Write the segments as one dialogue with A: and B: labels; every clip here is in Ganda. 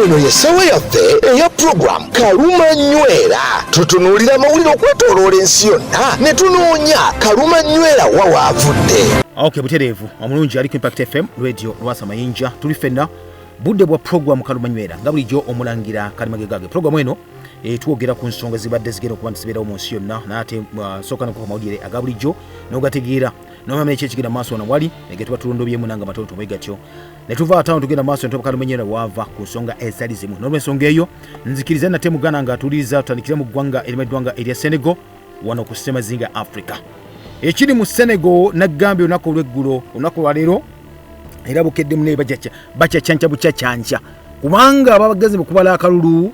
A: eno yesawa yaffe eya program Kaluma Nywera. Tutunuulira amawulire okwetooloola ensi yonna ne tunoonya Kaluma Nywera wa waavudde.
B: Okay, butereevu omulungi ali ku Impact FM radio Lwasa Mayinja tuli ffenna budde bwa program Kaluma Nywera nga bulijjo omulangira Kalimagegage. Program eno twogera ku nsonga zibadde zigenda okuba nti zibeerawo mu nsi yonna n'ate sooka nokuva mawulire aga bulijjo n'ogategeera n'omanya ekyekigenda maaso wano wali ne tuba tulondobyemu nanga matoto bwe gatyo ne tuva ataano tugenda maaso ne tuba Kaluma Nywera waava ku nsonga ezitali zimu. N'olw'ensonga eyo nzikiriza nate muganda nga atuliza tutandikira mu ggwanga erimaddwanga erya Senegal wano ku Semazinga Africa. Ekiri mu Senegal naggambye olunaku olw'eggulo olunaku lwaleero era bukedde munaye bacacyanca bucacyanca kubanga babagezi mu kubala akalulu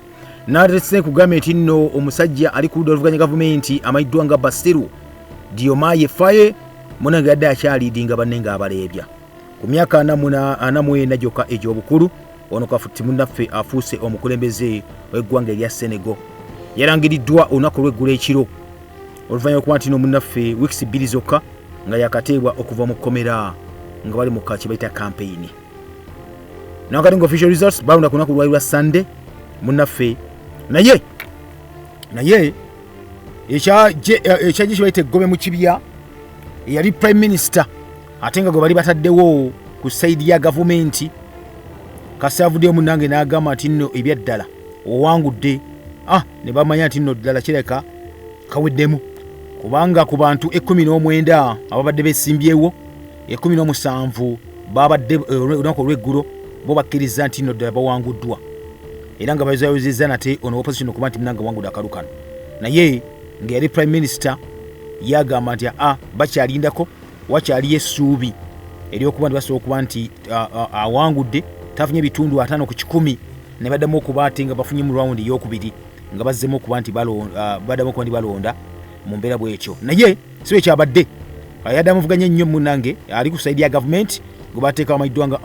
B: n'atese ku gavumenti nno omusajja ali ku ludda oluvuganya gavumenti amayiddwa nga Basiru Diomaye Faye munange yadde akyaliidinga banne nga abaleebya ku myaka 44 gyokka egy'obukulu ono kafuti munnaffe afuuse omukulembeze w'eggwanga erya Senegal yarangiriddwa olunaku olw'eggulo ekiro oluvanyuma okuba nti munnaffe wiikisi 2 zokka nga yakateebwa okuva mu kkomera nga bali mu kaki bayita campaign. Nakati nga official results balonda ku lunaku lwa Sunday munnaffe naye ekyaje kibayita eggome mu kibya yali prime minister ate nga gwe bali bataddewo ku side ya gavumenti kasavuddeyo munnange n'agamba nti nno ebyaddala owangudde ne bamanya nti nno ddala kireka kaweddemu kubanga ku bantu 19 ababadde besimbyewo 17 babadde olunaku olw'eggulo bo bakkiriza nti nno ddala bawanguddwa era nga bayozayozezza nate ono opposition okuba nti munanga wangudde akalu kano naye nga yali prime minister yagamba nti bakyalindako wakyaliyo essuubi eryokuba nti basobola okuba nti awangudde tafunye ebitundu 5 ku 10 ne baddamu okuba ate nga bafunye mu round ey'okubiri nga bazzemu okuba nti baddamu okuba nti balonda mu mbeera bw'ekyo naye si ekyabadde yaddamu vuganya ennyo munnange ali ku saidi ya gavumenti gwe bateeka amayiddwa nga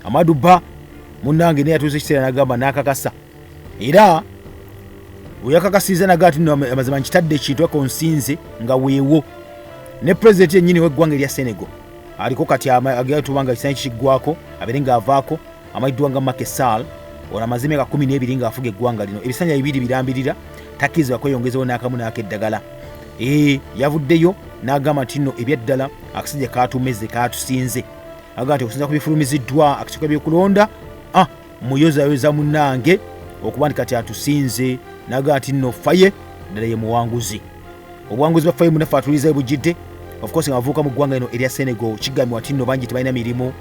B: Amadou Ba munnange naye yatuuza ekiseera n'agamba n'akakasa era oyakakasiza naga ati amazima nkitadde ekintu ekonsinze nga weewo ne president yennyini w'eggwanga erya Senegal aliko kati agatuba nga ekisaanyi kikiggwako abeere ng'avaako amayiddwa nga Macky Sall ono amazima ga 12 ng'afuga eggwanga lino ebisanja 2 birambirira takkirizibwa kweyongezawo n'akamu n'akeddagala yavuddeyo n'agamba nti nno ebyaddala akasajja katumeze katusinze aga nti okusinza ku bifulumiziddwa akakiiko by'okulonda muyozayoza munnange okuba nti kati atusinze n'agamba nti nno Faye ddala ye muwanguzi obuwanguzi bwa Faye munaffe atuliza bujjidde of course ng'avuuka mu ggwanga eno erya Senegal kigambibwa nti nno bangi tebalina mirimu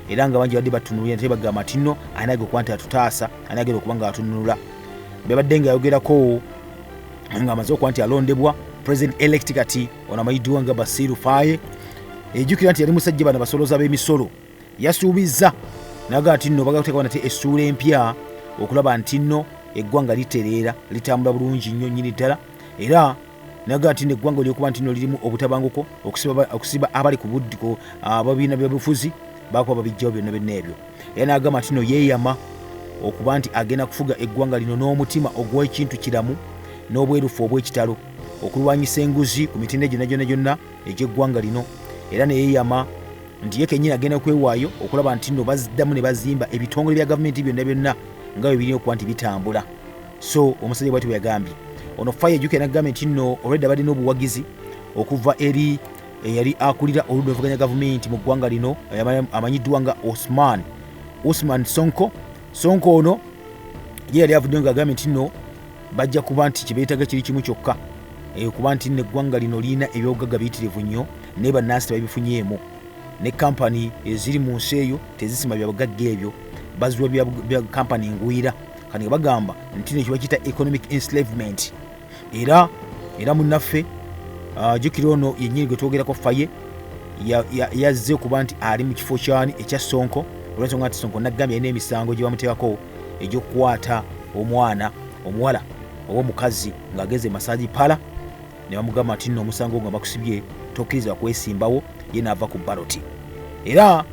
B: era nga bangi badde batunulira nate bagamba nti nno ayinage okuba nti atutaasa ayinagera okuba nga atununula bebadde nga ayogerako nga amaze okuba nti alondebwa president elect kati ono amayiddwa nga Basiru Faye ejjukira nti yali musajja bano basoloza b'emisolo yasuubiza n'agamba nti nno bagateekawo nate essuula empya okulaba nti nno eggwanga litereera litambula bulungi nnyo nnyini ddala era n'agamba nti eggwanga lyokuba nti nno lirimu obutabanguko okusiba abali ku buddiko ababiina byabufuzi bakuba babijjawo byonna ebyo era n'agamba nti nno yeeyama okuba nti agenda kufuga eggwanga lino n'omutima ogw'ekintu kiramu n'obwerufu obw'ekitalo okulwanyisa enguzi ku mitendera gyonna egy'eggwanga lino era ne yeeyama nti ye kennyini agenda kwewaayo okulaba nti nno baziddamu ne bazimba ebitongole bya gavumenti byonna nga bwe birina okuba nti bitambula. So omusajja bw'ati bwe yagambye ono Faye ejjukira n'agambye nti nno olwedda badde n'obuwagizi okuva eri eyali akulira oludda oluvuganya gavumenti mu ggwanga lino amanyiddwa nga Ousmane Sonko ono ye yali avuddeyo ng'agambye nti nno bajja kuba nti kye beetaaga kiri kimu kyokka kuba nti n'eggwanga lino lirina ebyobugagga biyitirivu nnyo naye bannansi tebabifunyeemu ne kampani eziri mu nsi eyo tezisima byabugagga ebyo baziwa bya kampani ngwira kati bagamba nti nekiba kita economic enslavement era munnaffe jjukira ono yennyini gwe twogerako Faye yazze okuba nti ali mu kifo kyani ekya Sonko olw'ensonga nti Sonko naggambye alina emisango gye bamuteekako egy'okukwata omuwala oba omukazi ng'ageze masaji pala ne bamugamba nti nno omusango nga bakusibye tokkirizibwa kwesimbawo ye n'ava ku baloti era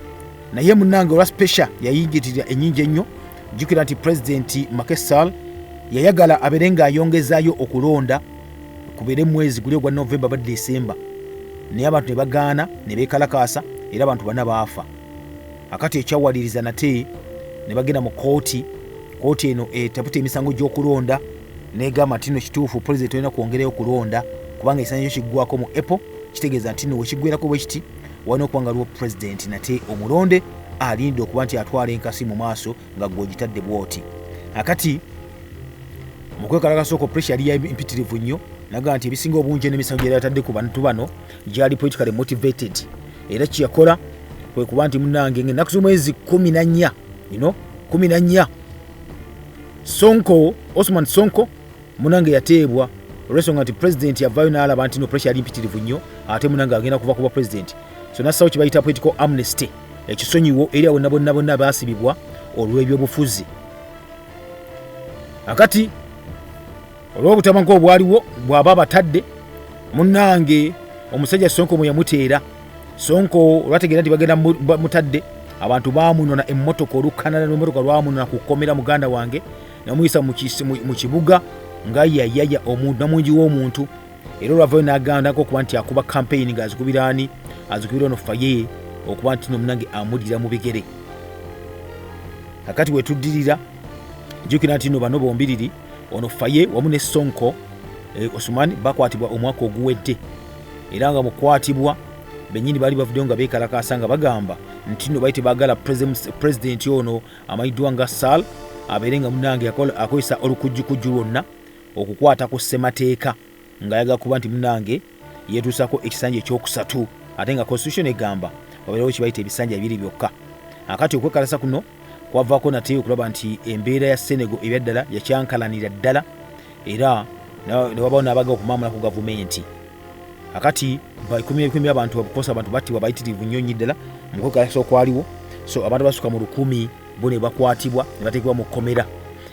B: naye munnange olwa special yayingitirira ennyingi ennyo jjukira nti president Macky Sall yayagala abeere ng'ayongezaayo okulonda kubeere mwezi guli ogwa Novemba ba December naye abantu ne bagaana ne beekalakaasa era abantu bana baafa akati ekyawaliriza nate ne bagenda mu kooti kooti eno etaputa emisango gy'okulonda negamba nti nno kituufu pulezidenti olina kwongerayo okulonda kubanga ekisango kyo kiggwako mu April, kitegeeza nti nno wekigwerako bwe kiti walina okuba nga aliwo pulezidenti nate omulonde alinde okuba nti atwala enkasi mu maaso nga gw'ogitadde bw'oti. Akati mu kwekalakasa okwo pressure yali impitirivu nnyo, nagamba nti ebisinga obungi n'emisango gyali atadde ku bantu bano gyali politically motivated, era kiyakola kwe kuba nti munnange ng'ennaku z'omwezi 14 14 Osman Sonko munange yateebwa olw'ensonga nti pulezidenti yavaayo n'alaba nti no pressure yali mpitirivu nnyo, ate munange agenda kuva kuba pulezidenti. So nassawo kye bayita political amnesty, ekisonyiwo eri abo bonna baasibibwa olw'ebyobufuzi. Akati olw'obutabanko obwaliwo bw'aba batadde munnange omusajja Sonko mwe yamuteera. Sonko olwategeera nti bagenda mutadde, abantu baamunona emmotoka olukanana n'emmotoka lwamunona ku kkomera muganda wange namuyisa mu kibuga nga yayaya omuntu namungi w'omuntu, era olwavayo n'agandako okuba nti akuba campaign ng'azikubira ani, azikubira ono Faye okuba nti nomunange amudira mu bigere. Kakati wetuddirira jjukira nti no bano bombiriri ono Faye wamu ne Sonko Osman bakwatibwa omwaka oguwedde, era nga mukwatibwa bennyini baali bavuddeyo nga beekalakaasa nga bagamba nti no baite baagala pulezidenti ono amayiddwa nga Sal abeere nga munnange akozesa olukujjukujju lwonna okukwata ku ssemateeka ng'ayagala kuba nti munnange yeetuusako ekisanja ekyokusatu, ate nga constitution egamba wabeerawo kibayita ebisanja bibiri byokka. Akati okwekalasa kuno kwavaako nate okulaba nti embeera ya Senegal ebyaddala yakyankalanira ddala, era ne wabaawo n'abaga okumaamula ku gavumenti. Akati ekumi abantu bakosa abantu battibwa bayitirivu nnyo nnyo ddala mu kwekalasa okwaliwo. So abantu basuka mu 100 bo ne bakwatibwa ne bateekebwa mu kkomera,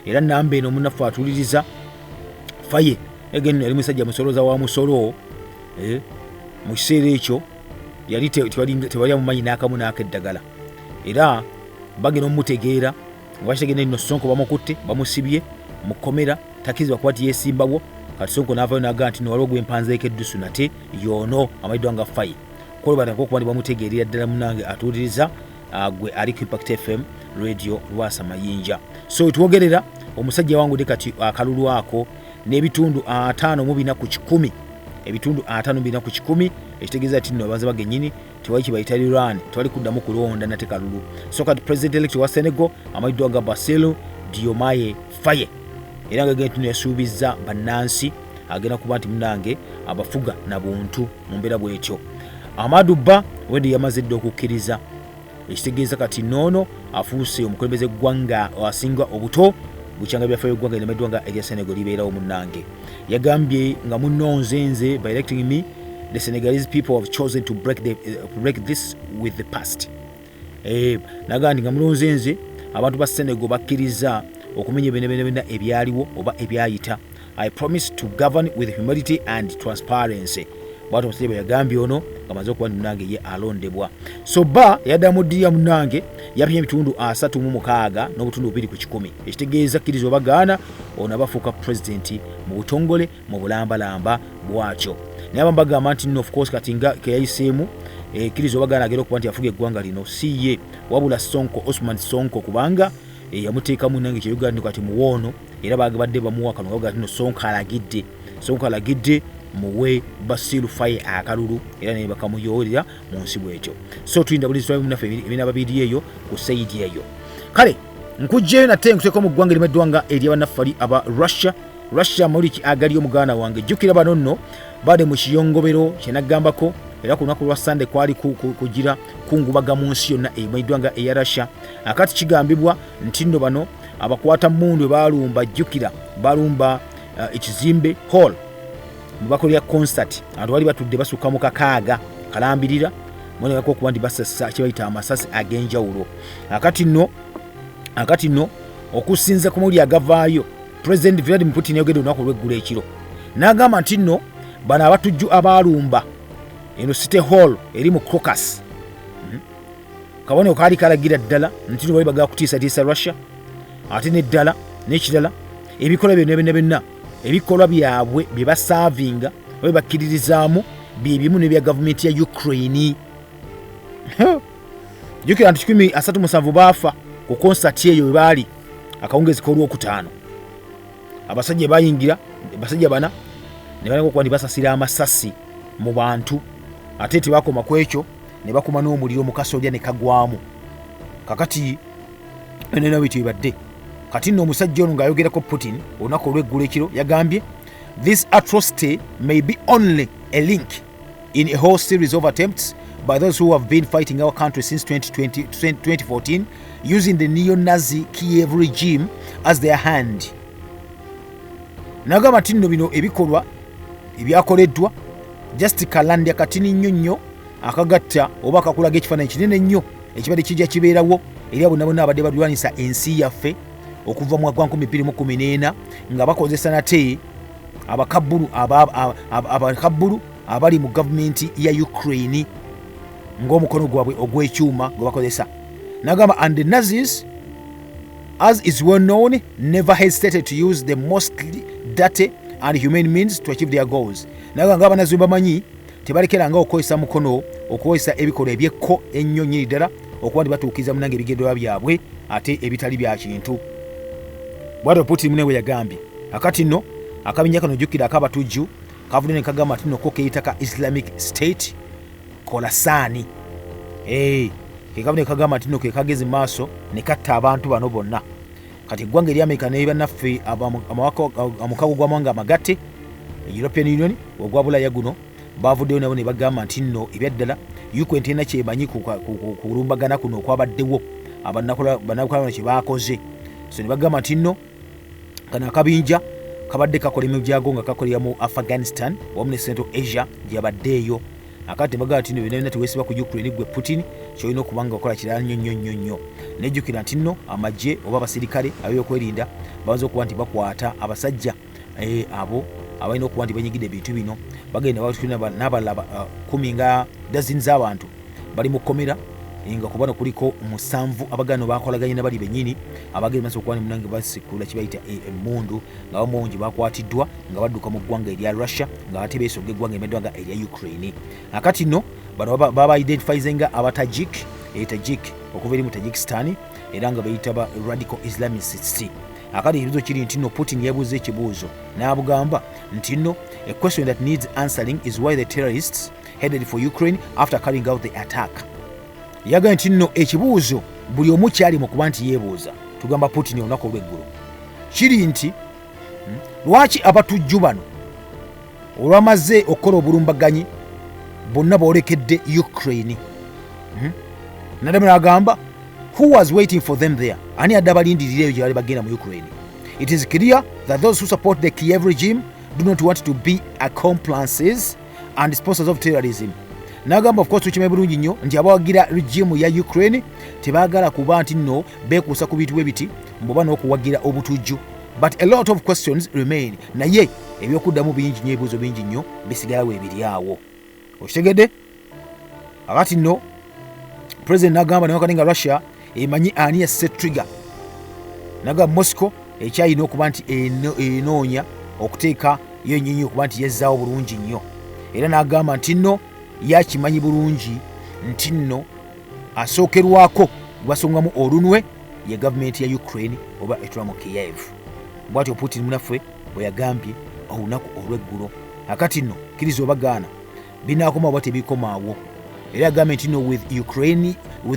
B: era namba eno munnaffe atuuliriza Faye egeno yali musajja musoloza wa musolo mu kiseera ekyo yali tewali amumanyi n'akamu n'akeddagala, era bagenda omutegeera ng'akitegenda nno Sonko bamukutte bamusibye mu kkomera takirizibwa kuba ti yeesimbawo. Kati Sonko n'avaayo n'agamba nti no waliwo gwe mpanzeeko eddusu nate yoono amayiddwa nga Faye kolobatako okuba nti bamutegeerera ddala munnange atuuliriza gwe ali ku Impact FM radio Lwasa Mayinja. So twogerera omusajja wangu kati akalulu ako n'ebitundu 5 ku 10, ebitundu 5 ku 10, ekitegeeza nti nno abaze bagennyini tewali kibayita Iran, tewali kuddamu kulonda nate kalulu. So kati president elect wa Senegal amayiddwa nga Bassirou Diomaye Faye, era nga agenda nti yasuubizza bannansi agenda kuba nti munnange abafuga na buntu mu mbeera bw'etyo. Amadou Ba wendi yamaze dda okukkiriza, ekitegeeza kati noono afuuse omukulembeze eggwanga asinga obuto bukyanga byafaayo eggwanga lyamayiddwa nga erya Senegal libeerawo munnange. Yagambye nga munnonze nze by electing me the Senegalese people have chosen to break this with the past. Nagamba nti nga mulonze nze abantu ba Senegal bakkiriza okumenya ebintu ebyaliwo oba ebyayita. I promise to govern with humility and transparency. Bw'atyo omusajja bwe yagambye ono nga amaze okuba nti munnange ye alondebwa. So Ba yaddamu ddiya munnange yapimye ebitundu 36 n'obutundu 2 ku 10, ekitegeeza kkiriza oba gaana ono abafuuka pulezidenti mu butongole mu bulambalamba bwakyo. Naye abamu bagamba nti nno of course kati nga keyayiseemu kkiriza oba gaana agenda okuba nti afuga eggwanga lino si ye wabula Sonko, Osman Sonko, kubanga yamuteeka munnange kyeyuganda kati muwoono, era bagabadde bamuwa kano gaga nno Sonko alagidde muwe Bassirou Faye akalulu, era ne bakamuyoolera mu nsi bw'ekyo. So tulinda buli nsonga munaffe ebinaba biri eyo ku sayidi eyo. Kale nkujjeyo nate nkuteeka mu ggwanga limeddwa nga eri abannaffe aba Russia muliki agali omuganda wange. Jjukira bano nno bade mu kiyongobero kyenagambako, era ku lunaku lwa Sande kwali kugira kungubaga mu nsi yonna emayiddwa nga eya Russia. Akati kigambibwa nti nno bano abakwata mmundu balumba, jjukira balumba ekizimbe hall mubakolera concert, abantu bali batudde basukka mu kakaaga kalambirira moneko okuba nti basasa kibayita amasasi ag'enjawulo. Akati nno okusinza ku muli agavaayo President Vladimir Putin yogedde olunaku lw'eggulo ekiro n'agamba nti nno bano abatujju abalumba eno City Hall eri mu Caucasus kabone okaali kalagira ddala nti bali bagala kutiisatiisa Russia, ate n'eddala n'ekirala ebikola byonna ebikolwa byabwe bye basaavinga bwe bakkiririzaamu bye bimu n'ebya gavumenti ya Ukraine. Jukira nti 37 baafa ku concert eyo bwe baali akawungezi k'olwokutaano abasajja bayingira basajja bana ne baleka okuba basasira amasasi mu bantu ate tebakoma ku ekyo ne bakuma n'omuliro mu kasolya ne kagwamu kakati enena bityo ibadde kati nno omusajja ono ng'ayogerako Putin olunaku olw'eggulo ekiro yagambye this atrocity may be only a link in a whole series of attempts by those who have been fighting our country since 2014 using the neo-Nazi Kiev regime as their hand. Nagamba nti nno bino ebikolwa ebyakoleddwa just kalandya katini nnyo akagatta oba akakulaga ekifaananyi kinene nnyo ekibadde kijja kibeerawo eri abo nabo abadde balwanisa ensi yaffe okuva mu 2014 nga bakozesa nate abakabbulu abali mu gavumenti ya Ukraine ng'omukono gwabwe ogw'ekyuma gwe bakozesa. Nagamba and the Nazis, as is well known, never hesitated to use the most dirty and humane means to achieve their goals. Nagamba ng'abanazi bamanyi tebalekeranga okukozesa mukono okukozesa ebikolwa ebyekko ennyo nnyini ddala okuba nti batuukiza munange ebigendererwa byabwe ate ebitali bya kintu. Bw'atyo Putin munewe yagambye akati nno akabinja kano jjukira akabatujju kavudde ne kagamba ati nno ko keyita ka Islamic State Khorasan. Kekavudde ne kagamba ati nno ke kagezi maaso ne katta abantu bano bonna. Kati eggwanga eri Amerika ne bannaffe omukago gw'amawanga amagatte European Union ogwa Bulaya guno bavuddeyo nabo ne bagamba nti nno ebyaddala Ukraine terina kyemanyi ku kulumbagana kuno okwabaddewo bannakola kye baakoze. So ne bagamba nti nno kano akabinja kabadde kakola emirimu gyago nga kakolera mu Afghanistan wamu ne Central Asia gyabaddeeyo. Akati bagamba nti nno byonna teweesiba ku Ukraine gwe Putin kyolina okuba nga okola kirala nnyo. Nejjukira nti nno amagye oba abasirikale ab'ebyokwerinda baza okuba nti bakwata abasajja abo abalina okuba nti banyigidde ebintu bino bagenda n'abalala 10 nga dazini z'abantu bali mu kkomera nga kubano kuliko 7 abagano bakolaganye na bali bennyini abagenda maso okuba munange basikula kibayita emmundu nga bamonji bakwatiddwa nga badduka mu ggwanga erya Russia nga ate beesogga eggwanga emeddwanga erya Ukraine. Akati nno bano baba identifyizenga abatajik okuva eri mu Tajikistan era nga bayita ba radical Islamists. Akati ekibuzo kiri nti nno Putin yabuuza ekibuuzo n'abugamba nti nno a question that needs answering is why the terrorists headed for Ukraine after carrying out the attack. Yagambye nti nno ekibuuzo buli omu kyali mu kuba nti yeebuuza tugamba Putin olunaku olw'eggulu kiri nti lwaki abatujju bano olwamaze okukola obulumbaganyi bonna boolekedde Ukraine. Nadamu n'agamba who was waiting for them there? Ani adde abalindirira eyo gye bali bagenda mu Ukraine? It is clear that those who support the Kiev regime do not want to be accomplices and sponsors of terrorism. Nagamba of course tukimanyi bulungi nnyo nti abawagira regime ya Ukraine tebaagala kuba nti nno beekuusa ku bintu bwe biti mboba n'okuwagira obutujju. But a lot of questions remain. Naye ebyokuddamu bingi nnyo ebibuuzo bingi nnyo bisigalawo ebiri awo. Okitegedde? Akati nno President nagamba naye nga Russia emanyi ani yasse trigger. Nagamba Moscow ekyayina okuba nti enoonya okuteeka yennyini okuba nti yezzaawo bulungi nnyo. Era n'agamba nti nno yakimanyi bulungi nti nno asookerwako basongamu olunwe ye gavumenti ya Ukraine oba etula mu Kiev. Bw'atyo Putin munaffe bwe yagambye olunaku olw'eggulo. Akati nno kkiriza obagaana binaakoma oba tebikomaawo. Era yagambye nti nno with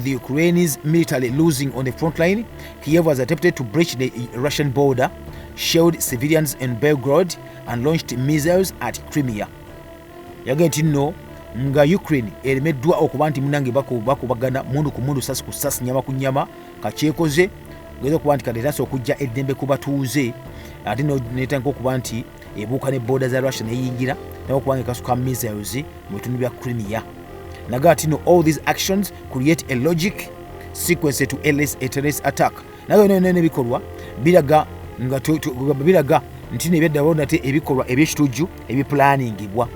B: the Ukraine's military losing on the front line, Kiev has attempted to breach the Russian border, shelled civilians in Belgrade and launched missiles at Crimea. Yagambye nti nno nga Ukraine eremeddwa okuba nti munange bakubagana mundu ku mundu sasi ku sasi nyama ku nyama kakyekoze ngeze okuba nti katetanso okujja eddembe ku batuuze ate netanga okuba nti ebuuka ne border za Russia neyingira n'okuba nga kasuka missiles mu bitundu bya Crimea. Naga ati no all these actions create a logic sequence to a terrorist attack. Naga nene bikolwa biraga nti nebyaddawo nate ebikolwa ebyekitujju ebiplanningibwa.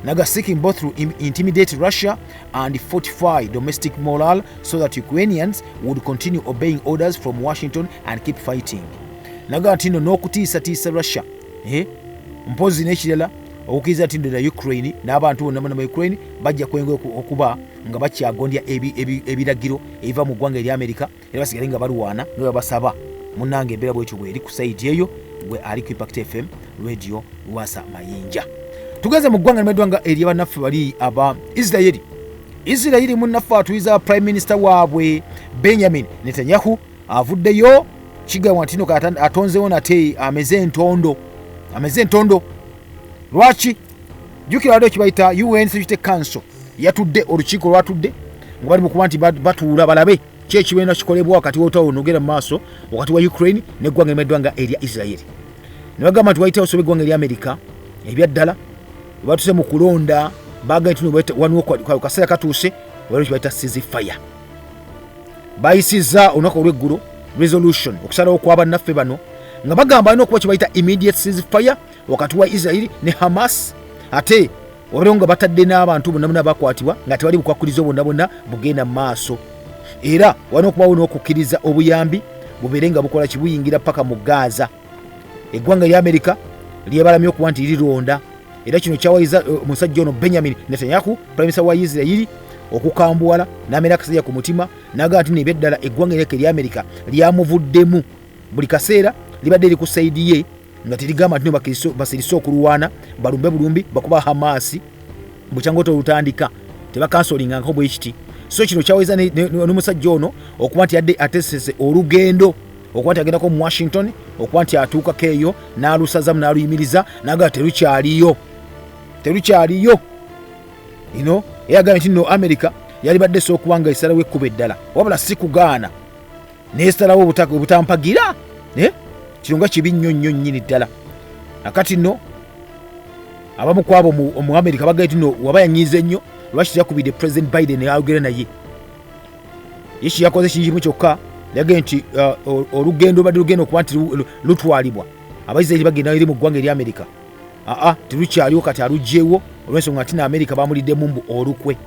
B: Naga seeking both to intimidate Russia and fortify domestic morale so that Ukrainians would continue obeying orders from Washington and keep fighting. Naga ati no n'okutiisatiisa Russia mpozi n'ekirala okukiriza nti ndola Ukraine n'abantu bonna mu Ukraine bajja kwengera okuba nga bakyagondya ebiragiro ebiva mu ggwanga erya Amerika era basigale nga balwana nga basaba munange embeera bwekyo bweri ku site eyo gwe ali ku Impact FM radio Lwasa Mayinja. Tugeze mu ggwanga n'eddwanga eri abannaffe bali aba Israeli munnaffe atuyiza prime minister waabwe Benjamin Netanyahu avuddeyo kigamba nti no atonzewo nate ameze entondo. Lwaki? Jukira wadde kibayita UN Security Council yatudde olukiiko lwatudde nga bali mu kuba nti batuula balabe ki ekibeera kikolebwa wakati w'otawo nogera mu maaso wakati wa Ukraine n'eggwanga n'eddwanga erya Israeli. Ne bagamba nti wayitawo sobe eggwanga erya Amerika ebyaddala batuse mu kulonda baga nti waliwo kaseera katuuse waliwo kibayita ceasefire. Bayisiza olunaku olw'eggulu resolution okusalawo kw'abannaffe bano nga bagamba alina okuba kibayita immediate ceasefire wakati wa Israeli ne Hamas, ate wabeewo nga batadde n'abantu bonna bakwatibwa nga tewali bukwakulizo bonna bugenda mu maaso, era walina okubawo n'okukkiriza obuyambi bubeere nga bukola kibuyingira paka mu Gaza. Eggwanga lya Amerika lyebalamye okuba nti lironda, era kino kyawayiza omusajja ono Benjamin Netanyahu prime minister wa Israeli okukambuwala n'amera akaseera ku mutima n'agamba nti nebyeddala eggwanga erya Amerika lyamuvuddemu buli kaseera libadde eri ku sayidi ye nga terigamba nti basirise okulwana balumbe bulumbi bakuba Hamas bukyangoto olutandika tebakansolingangako bwe kiti. So kino kyawayiza n'omusajja ono okuba nti yadde atesese olugendo okuba nti agendako mu Washington okuba nti atuukako eyo n'alusazamu n'aluyimiriza n'agamba terukyaliyo eyagambye nti no Amerika yali badde so okuba nga esalawo ekkuba eddala wabula si kugaana n'esalawo obutampagira kino nga kibi nnyo nnyini ddala. Akati nno abamu kwabo mu Amerika bagambye nti no waba yanyiize nnyo lwaki yakubidde President Biden ayogera naye yeshi yakoze kinjimu kyokka yagambye nti olugendo badde lugenda okuba nti lutwalibwa Abaisiraeli bagenda eri mu ggwanga erya Amerika terukyaliwo kati alugyewo olw'ensonga nti Amerika bamuliddemu mbu olukwe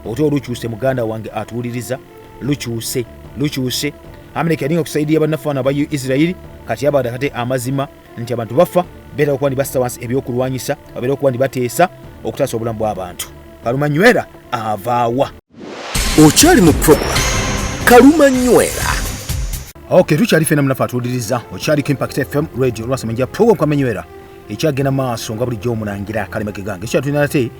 B: ote olukyuse muganda wange atuwuliriza lukyuse. Amerika yalinga okusaidia bannaffe aba Israeli kati yabadde kate amazima nti abantu bafa beera okuba bassa wansi ebyokulwanyisa babeera okuba bateesa okutaasa obulamu bw'abantu. Kaluma Nywera avaawa.
A: Okyali mu program Kaluma Nywera.
B: Okay, tukyali fena munaffe atuwuliriza okyali ku Impact FM radio Lwasa Mayinja program Kaluma Nywera ekyagenda maaso nga bulijjo omunangira akalemeke gange ekyatulina nate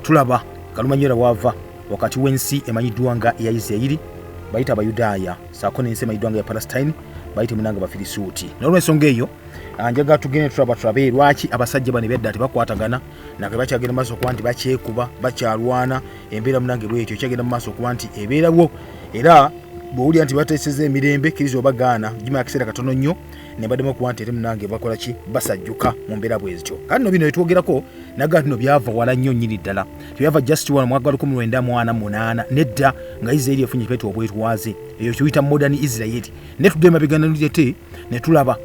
B: tulaba Kaluma Nywera wava wakati w'ensi emanyiddwa nga eya Israeli bayita Abayudaaya saako n'ensi emanyiddwa nga ya Palestine bayita munanga Bafirisuuti. N'olw'ensonga eyo njagala tugende tulabe lwaki abasajja bano ebyadda tebakwatagana nage bakyagenda mu maaso okuba nti bakyekuba bakyalwana embeera munange bwetyo ekyagenda mu maaso okuba nti ebeerawo era bw'owulira nti bateeseza emirembe kiriza obagaana gimala akaseera katono nnyo ne baddemu okuba nti ate munange bakola ki basajjuka mu mbeera bwezityo. Kati nno bino byetwogerako naga nti no byava wala nnyo nnyini ddala tebyava just wano mwaka 1948 nedda nga Israeli efunye ekipeeta obwetwaze eyo kiyita modern Israeli ne tudde emabegana ndyete ne tulaba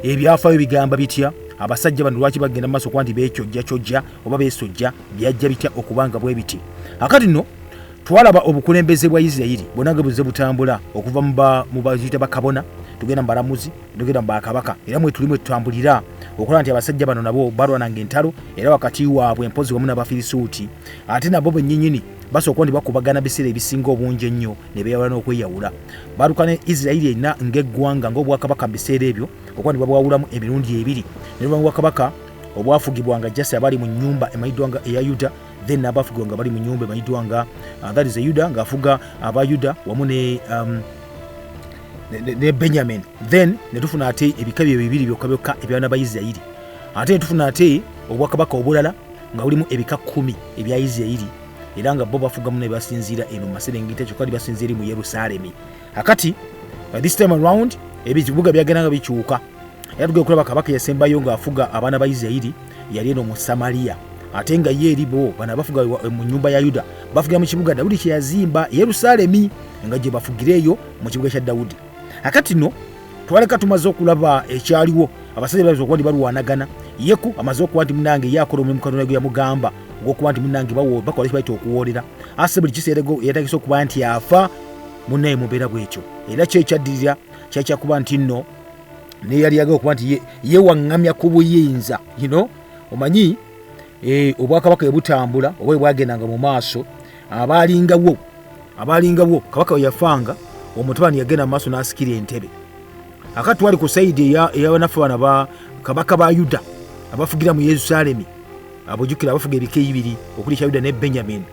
B: ebyafaayo bigamba bitya abasajja bano lwaki bagenda mu maaso okuba nti beekyojja oba beesojja byajja bitya okubanga bwe biti. Akati nno twalaba obukulembeze bwa Israeli bonange buze butambula okuva mu baziyita bakabona tugenda mu balamuzi tugenda mu bakabaka era mwe tulimu tutambulira okola nti abasajja bano nabo balwananga entalo era wakati waabwe empozi wamu n'Abafirisuuti ate nabo bennyini basooka okuba nti bakubagana biseera ebisinga obungi ennyo ne beeyawula n'okweyawula. Baaluka ne Israeli erina ng'eggwanga ng'obwakabaka mu biseera ebyo okuba nti babwawulamu emirundi ebiri ne luba obwakabaka obwafugibwanga jasi abali mu nnyumba emanyiddwa nga eya Yuda then n'abafugibwa nga bali mu nnyumba emanyiddwa nga that is Yuda ng'afuga Abayuda wamu ne Benjamin. Then ne tufuna ate ebika bye bibiri byokka ebyana ba Israeli ate ne tufuna ate obwakabaka obulala nga bulimu ebika 10 ebya Israeli era nga bo bafugamu ne basinziira eno mu Maserengeta kyokka basinziira mu Yerusaalemi. Akati this time around ebibuga byagenda nga bikyuka era tugenda kulaba kabaka yasembayo ng'afuga abaana ba Israeli yali eno mu Samaliya ate nga ye eri bo bana bafuga mu nyumba ya Yuda bafugira mu kibuga Dawudi kye yazimba Yerusaalemi nga gye bafugireyo mu kibuga kya Dawudi. Akati no twaleka tumaze okulaba ekyaliwo abasajja bazo okuba nti balwanagana Yeku amaze okuba nti munange yakola omulimu Katonda gwe yamugamba ng'okuba nti munange bakola kibayita okuwoolera ase buli kiseera yatagisa okuba nti afa munnaye mubeera bwekyo era kyo ekyaddirira kyakyakuba nti nno ne yali yagala okuba nti yewaŋŋamya ku buyinza omanyi obwakabaka ebutambula oba bwagendanga mu maaso abalingawo kabaka we yafanga omutabani yagenda mu maaso n'asikira entebe akati wali ku saidi eyabanafe bana ba kabaka ba Yuda abafugira mu Yerusalemi abujukira abafuga ebika ebibiri okuli Yuda ne Benjamin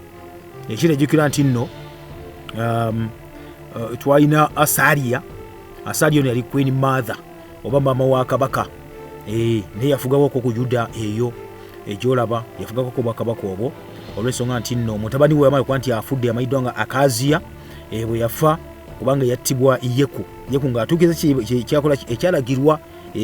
B: ekira jukira nti nno twalina Asaria ono yali queen mother oba mama wa kabaka ne yafugako ku Yuda eyo ejolaba yafugako ku bakabaka obwo olw'ensonga nti nno mutabani we yamala kwanti afudde amayiddwa nga Akazia bwe yafa kubanga yattibwa Yeku ng'atuukiza kyakola ekyalagirwa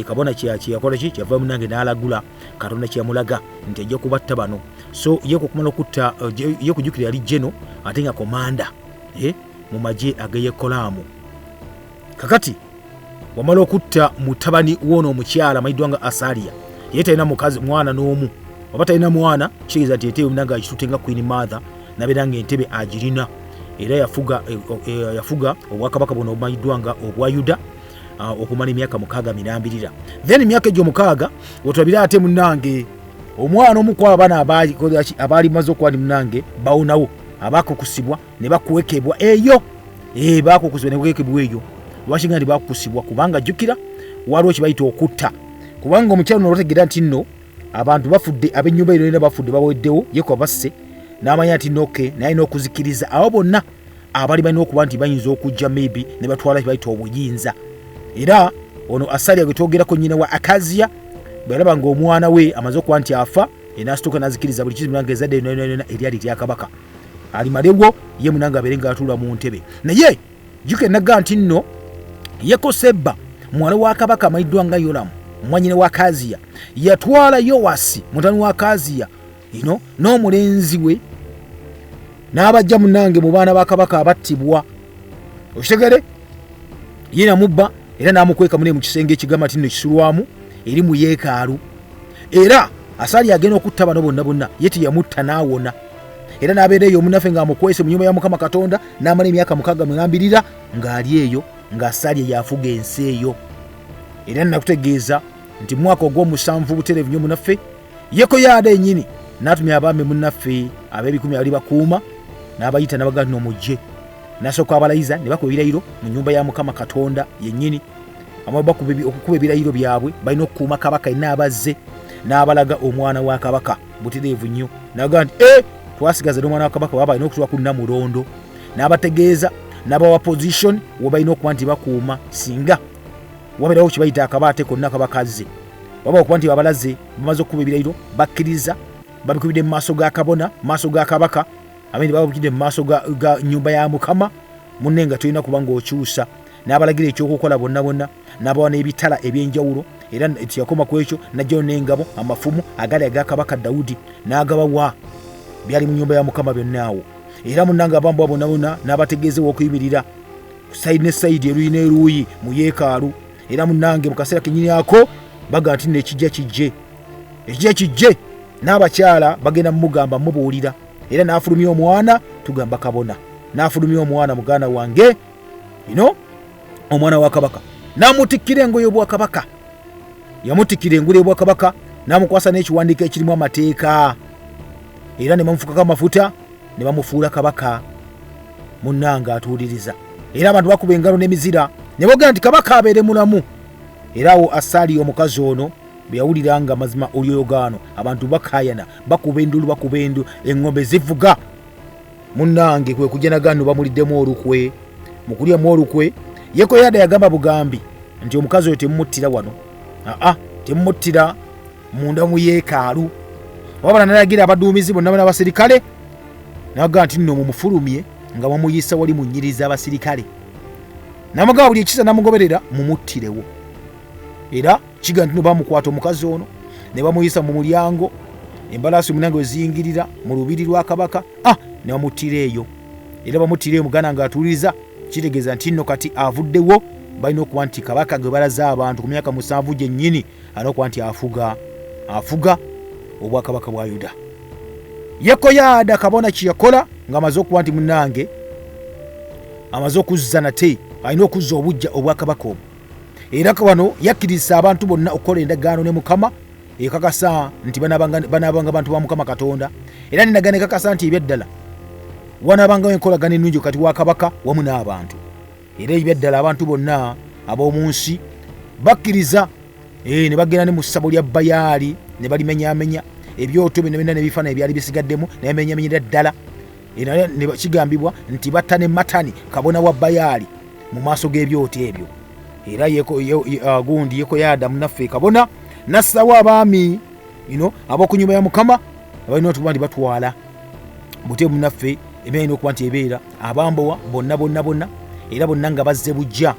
B: kabona kyakola kyava munange n'alagula Katonda kyamulaga nti ajja kubatta bano. So Yeku okumala okutta Yeku jjukira yali jeno ate nga komanda mu magye ag'Yekolaamu. Kakati wamala okutta mutabani w'ono omukyala amayiddwa nga Asaria ye talina mukazi mwana n'omu oba talina mwana kitegeeza nti entebe munange agitutte nga queen mother nabeera nga entebe agirina era yafuga obwakabaka buno obumanyiddwa nga obwa Yuda okumala emyaka 62. Then emyaka egyo 6 wetulabira ate munange omwana omu ku abaana abaali maze okwali munange bawunawo abakukusibwa ne bakuwekebwa eyo bakukusibwa ne bakuwekebwa eyo lwaki nga bakukusibwa kubanga jjukira waliwo kibayita okutta kubanga omukyalo n'olutegeera nti nno abantu bafudde ab'ennyumba eno ne bafudde baweddewo Yeku basse n'amanya nti noke naye n'okuzikiriza abo bonna abali balina okuba nti bayinza okujja maybe ne batwala kibayita obuyinza. Era ono Asaria gwe twogerako nnyina wa Akazia bwe yalaba ng'omwana we amaze okuba nti afa n'asituka n'azikiriza buli kizibu munange ezadde yonna eryali lya kabaka alimalewo ye munange abeere ng'atuula mu ntebe. Naye jjuke nagga nti nno Yekoseba muwala wa kabaka amayiddwa nga Yolamu mwanyina wa Akazia yatwala Yowasi mutani wa Akazia n'omulenzi we n'abajja munange mu baana ba kabaka abattibwa okitegere ye namubba era n'amukweka mune mu kisenge ekigamba nti nno kisulwamu eri mu yeekaalu. Era Asaria agenda okutta bano bonna ye teyamutta n'awona era n'abeera eyo omunafe ng'amukwese mu nnyumba ya Mukama Katonda n'amala emyaka 62 ng'ali eyo nga Asaria yafuga ensi eyo. Era nakutegeeza nti mwaka ogw'omusanvu butereevu nnyo munaffe Yekoyaada ennyini n'atumya abaami munnaffe ab'ebikumi abali bakuuma n'abayita n'abagaa nti nomujje n'asooka abalayiza ne bakuba ebirayiro mu nnyumba ya Mukama Katonda yennyini okukuba ebirayiro byabwe balina okukuuma kabaka yenna abazze n'abalaga omwana wa kabaka butereevu nnyo n'agaa nti twasigaza n'omwana wa kabaka waba balina okutuwa ku Namulondo n'abategeeza n'abawa position we balina okuba nti bakuuma singa wabeerawo kibayita akabaate konna kabakazze waba okuba nti babalaze bamaze okukuba ebirayiro bakkiriza babikubidde mu maaso ga kabona mu maaso ga kabaka abandi babikubidde mu maaso ga nnyumba ya Mukama munne nga tolina kuba ng'okyusa n'abalagira ekyokukola bonna n'abawa n'ebitala eby'enjawulo era tiyakoma ku ekyo najjayo n'engabo amafumu agali aga kabaka Dawudi n'agabawa byali mu nnyumba ya Mukama byonnaawo. Era munnanga abambwa bonna n'abategeezewo okuyimirira sayidi ne sayidi eruyi n'eruyi mu yeekaalu. Era munnange mu kaseera kennyini ako baga nti n'ekijja kijje n'abakyala bagenda mumugamba mubuulira era n'afulumya omwana tugamba kabona n'afulumya omwana muganda wange omwana wa kabaka n'amutikkira engoye obwa kabaka yamutikkira engule obwa kabaka n'amukwasa n'ekiwandiiko ekirimu amateeka era ne bamufukako amafuta ne bamufuula kabaka munnanga atuuliriza. Era abantu bakuba engalo n'emizira ne boogera nti kabaka abeere mulamu. Era awo Asaria omukazi ono bwe yawulira nga mazima olyoyogaano abantu bakaayana bakuba endulu eŋŋombe zivuga munnange kwe kujja nagano bamuliddemu olukwe. Mu kulyamu olukwe Yekoyaada yagamba bugambi nti omukazi oyo temumuttira wano temumuttira munda mu yeekaalu wabala nalagira abaduumizi bonna n'abasirikale naga nti nno mumufulumye nga bamuyisa wali mu nnyiriri z'abasirikale n'amagaba buli ekisa n'amugoberera mumuttirewo. Era kiga nti bamukwata omukazi ono ne bamuyisa mu mulyango embalaasi munange weziyingirira mu lubiri lwa kabaka ne bamuttira eyo. Era bamuttira eyo muganda ng'atuuliriza kitegeeza nti nno kati avuddewo balina okuba nti kabaka gwe balaze abantu ku myaka 7 gyennyini alina okuba nti afuga obwakabaka bwa Yuda. Yekoyaada kabona kyeyakola ng'amaze okuba nti munnange amaze okuzza nate alina okuzza obujja obwakabaka obwo. Era wano yakkiriza abantu bonna okukola endagaano ne Mukama ekakasa nti banaabanga bantu ba Mukama Katonda. Era n'endagaano ekakasa nti ebyaddala wanaabangawo enkolagana ennungi wakati wa kabaka wamu n'abantu. Era ebyaddala abantu bonna ab'omu nsi bakkiriza ne bagenda ne mu ssabo lya Bayaali ne balimenyamenya ebyoto byonna ne bifaana ebyali bisigaddemu ne bamenyamenyera ddala era ne kigambibwa nti batta ne Matani kabona wa Bayaali mu maaso g'ebyoto ebyo era gundi Yekoyaada munaffe kabona nassawo abaami ab'okunyumba ya Mukama abalina okuba nti batwala bute munaffe ebeera okuba nti ebeera abambowa bonna era bonna nga bazze bujja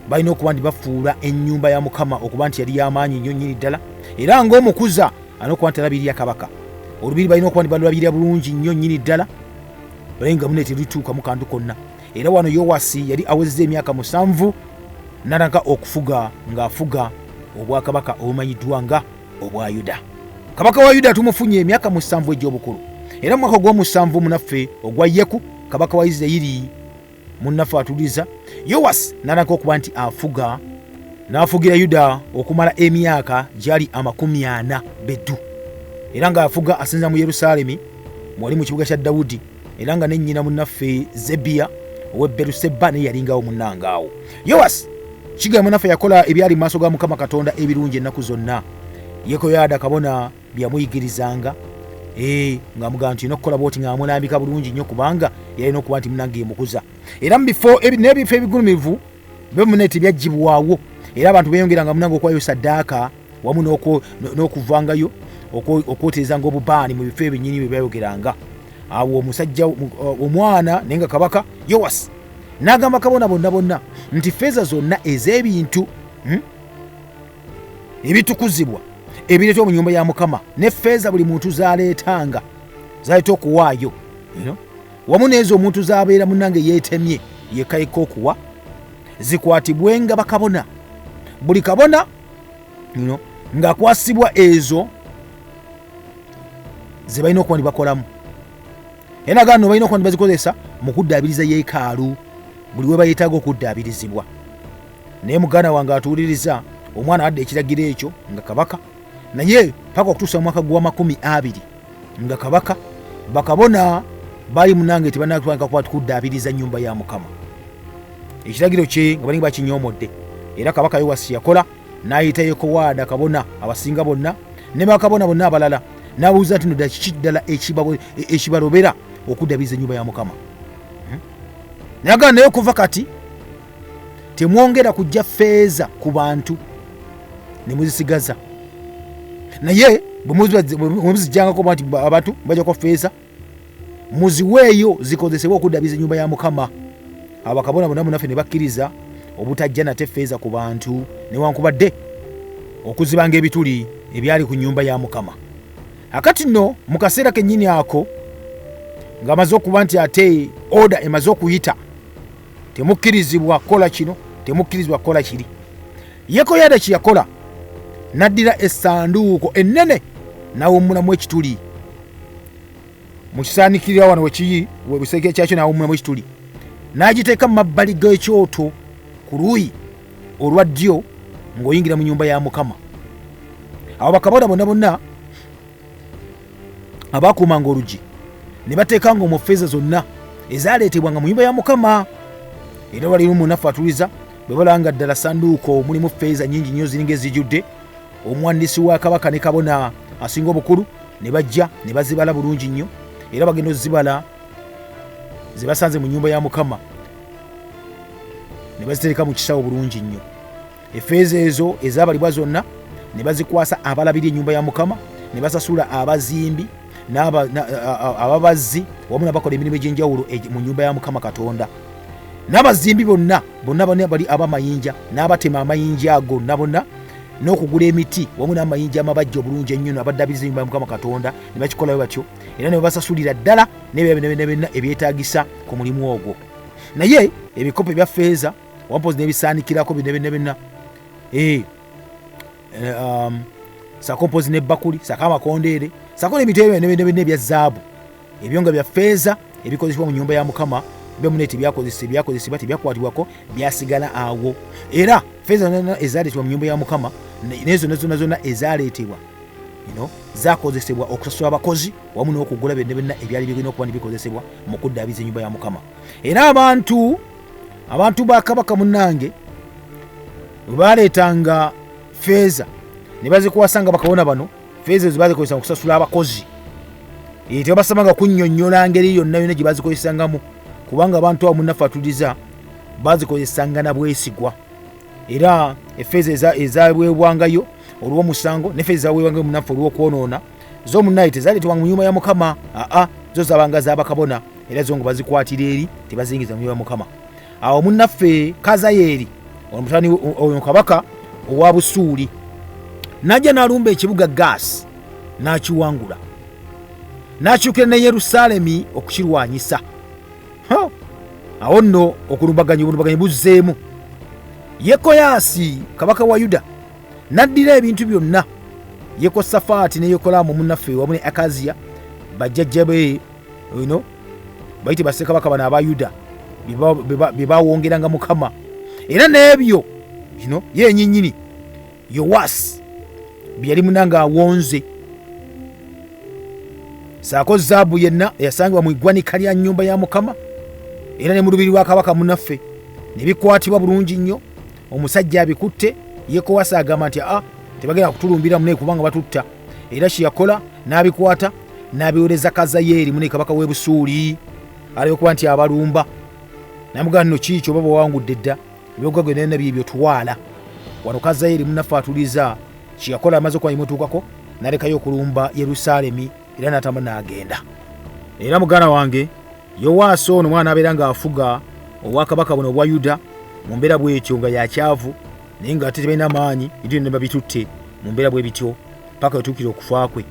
B: balina okuba nti bafuula ennyumba ya Mukama okuba nti yali y'amaanyi nnyo nnyini ddala era ng'omukuza alina okuba nti alabirira kabaka olubiri balina okuba nti balabirira bulungi nnyo nnyini ddala balaye nga mune terituukamu kantu konna era wano Yowasi yali awezezza emyaka 7 n'alaga okufuga ng'afuga obwakabaka obumanyiddwa nga obwa Yuda. Kabaka wa Yuda tumufunye emyaka 7 egy'obukulu era mu mwaka ogw'omusanvu munaffe ogwa Yeku kabaka wa Isirayiri munnaffe atuliza Yowasi n'alaga okuba nti afuga n'afugira Yuda okumala emyaka gyali 40 beddu era ng'afuga asinza mu Yerusaalemi mwali mu kibuga kya Dawudi era nga nennyina munnaffe Zebiya ow'e Beruseba naye yalingawo munnangaawo. Yowasi kigamba munnaffe yakola ebyali mu maaso ga Mukama Katonda ebirungi ennaku zonna. Yekoyaada kabona byamuyigirizanga ng'amugamba nti nokukola bwoti ng'amulambika bulungi nnyo kubanga yalina okuba nti munnange emukuza era n'ebifo ebigulumivu bemuneti byaggyibwawo era abantu beeyongeranga munnange okuwayo saddaaka wamu n'okuvangayo okwoterezanga obubaani mu bifo ebinnyini bye byayogeranga. Awo omusajja omwana naye nga kabaka Yowasi n'agamba kabona bonna nti feeza zonna ez'ebintu ebitukuzibwa ebireetwa mu nnyumba ya Mukama ne feeza buli muntu zaleetanga zaleeta okuwaayo wamu n'ezo omuntu z'abeera munnange yeetemye yekayika okuwa zikwatibwenga bakabona buli kabona ng'akwasibwa ezo ze balina okuba nti bakolamu era gano balina okuba nti bazikozesa mu kuddaabiriza yeekaalu buli we bayetaaga okuddaabirizibwa. Naye muganda wange atuwuliriza omwana adde ekiragiro ekyo nga kabaka naye paka okutuusa mu mwaka gwa 20 nga kabaka bakabona bali munange tebanatwanga kuba tukuddaabiriza nnyumba ya Mukama. Ekiragiro kye nga balinga bakinyoomodde era kabaka Yowasi yakola n'ayita Yekoyaada kabona abasinga bonna ne bakabona bonna abalala n'abuuza nti nno kiki ddala ekibalobera okuddaabiriza ennyumba ya Mukama. Nagamba naye okuva kati temwongera kujja feeza ku bantu ne muzisigaza naye bwe muzijjangako nti abantu bajja kwa feeza muziweeyo zikozesebwe okuddaabiriza ennyumba ya Mukama. Abakabona bonna munaffe ne bakkiriza obutajja nate feeza ku bantu newankubadde okuzibanga ebituli ebyali ku nnyumba ya Mukama. Akati nno mu kaseera kennyini ako ng'amaze okuba nti ate oda emaze okuyita temukkirizibwa kukola kino temukkirizibwa kukola kiri. Yekoyaada kye yakola n'addira essanduuko ennene n'awummulamu ekituli mu kisaanikirira wano webuseeke kyakyo n'awummulamu ekituli n'agiteeka mu mabbali g'ekyoto ku luuyi olwa ddyo ng'oyingira mu nnyumba ya Mukama. Abo bakabona bonna abaakuumanga oluggi ne bateekanga mu feeza zonna ezaaleetebwanga mu nnyumba ya Mukama. Era walimu munaffe atuliza bwe balanga ddala sanduuko mulimu feeza nnyingi nnyo ziringa ezijjudde omuwandiisi wa kabaka ne kabona asinga obukulu ne bajja ne bazibala bulungi nnyo era bagenda ozibala ze basanze mu nnyumba ya Mukama ne bazitereka mu kisawo bulungi nnyo. Effeeza ezo ezaabalibwa zonna ne bazikwasa abalabira ennyumba ya Mukama ne basasula abazimbi ababazzi wamu n'abakola emirimu egy'enjawulo mu nnyumba ya Mukama Katonda. N'abazimbi bonna bali abamayinja n'abatema amayinja ago bonna n'okugula emiti wamu n'amayinja amabajja obulungi ennyo abaddaabiriza ennyumba ya Mukama Katonda ne bakikolayo batyo era ne basasulira ddala n'ebyonna ebyetaagisa ku mulimu ogwo. Naye ebikopo ebya feeza wampozi n'ebisaanikirako byonna sako mpozi n'ebbakuli sako amakondeere sako n'ebintu byonna ebya zaabu ebyo nga bya feeza ebikozesebwa mu nnyumba ya Mukama bemuneti byakozesebwa tebyakwatibwako byasigala awo. Era feeza zonna ezaaleetebwa mu nnyumba ya Mukama nezo zonna ezaaleetebwa zakozesebwa okusasula abakozi wamu n'okugula byonna ebyali bigenda okuba bikozesebwa mu kuddaabiriza ennyumba ya Mukama. Era abantu ba kabaka munnange baleetanga feeza ne bazikuwasanga bakabona bano feeza ezo bazikozesa okusasula abakozi tebasabanga kunnyonnyola ngeri yonna yonna gye bazikozesangamu kubanga abantu abo munnaffe atuliza bazikozesanga na bwesigwa era effeeza ezaweebwangayo olw'omusango n'effeeza ezaweebwangayo munnaffe olw'okwonoona zo munnaye tezaleetebwanga mu nyumba ya Mukama zo zabanga z'abakabona era zo nga bazikwatira eri tebazingiza mu nyumba ya Mukama. Awo munnaffe Kazakeeli oyo kabaka owa Busuuli najja n'alumba ekibuga Gaasi n'akiwangula n'akyukira ne Yerusaalemi okukirwanyisa. Awo nno okulumbaganyi buzzeemu. Yekoyakaazi kabaka wa Yuda n'addira ebintu byonna Yekosafaati ne Yekolaamu munnaffe wamu ne Akaziya bajjajja be bayite bassekabaka bano aba Yuda bye bawongeranga Mukama era n'ebyo yennyinnyini Yowaasi bye yali munanga awonze saako zaabu yenna eyasangibwa mu iggwanika lya nnyumba ya Mukama era ne mu lubiri lwa kabaka munnaffe ne bikwatibwa bulungi nnyo. Omusajja abikutte Yekowaasi agamba nti tebagenda kutulumbira munaye kubanga batutta, era kye yakola n'abikwata n'abiwereza Kazakeeli munaye kabaka w'e Busuuli alabekuba nti abalumba namugamba nno kiikyo oba bwawangudde dda ebyogagwe nena byebyo twala wano. Kazakeeli munnaffe atuliza kye yakola amaze okuba imutuukako n'alekayo okulumba Yerusaalemi era n'atamba n'agenda. Era muganda wange Yowaasi ono mwana abeera ng'afuga obwakabaka buno obwa Yuda mu mbeera bw'etyo nga yakyavu naye nga ate tebalina maanyi ebyo ne babitutte mu mbeera bwe bityo paka wetuukira okufa kwe.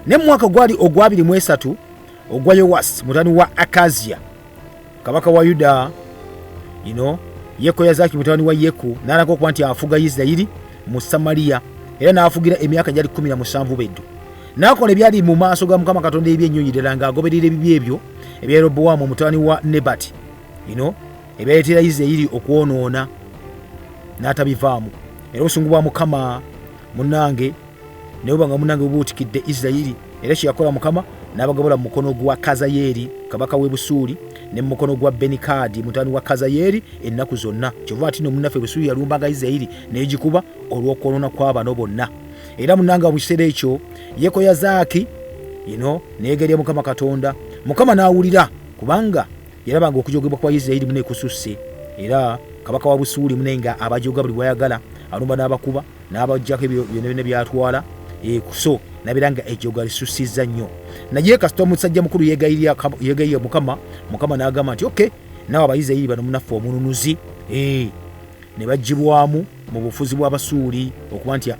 B: Ne mu mwaka gwali ogwa 23 ogwa Yowaasi mutani wa Akaziya kabaka wa Yuda Yekoyakaazi mutani wa Yeku n'alako okuba nti afuga Isirayiri mu Samaliya era n'afugira emyaka gyali 17 beddu. N'akola ebyali mu maaso ga Mukama Katonda eby'ennyonyi ddala ng'agoberera ebibi ebyo ebya Yerobowaamu mutani wa Nebati ebyaleetera Isirayiri okwonoona n'atabivaamu. Era obusungu bwa Mukama munnange ne bubanga munnange bubuutikidde Isirayiri era kye yakola Mukama n'abagabola mu mukono gwa Kazakeeli kabaka w'e Busuuli ne mu mukono gwa Benikadi mutani wa Kazakeeli ennaku zonna. Kyova ati no munnaffe Busuuli yalumbanga Isirayiri n'egikuba olw'okwonoona kw'abano bonna. Era munnanga mu kiseera ekyo Yekoyakaazi neegerya Mukama Katonda, Mukama n'awulira kubanga yalabanga okujogebwa kwa Isirayiri mune kususse. Era kabaka wa Busuuli munenga abajoga buli bwayagala alumba n'abakuba n'abajjako ebyo byonna byatwala kuso nabiranga ejoga lisussizza nnyo. Naye kasita omusajja mukulu yeegayirira Mukama n'agamba nti okay nawe Abayisirayiri bano munnaffe omununuzi ne bagibwamu mu bufuzi bw'Abasuuli okuba nti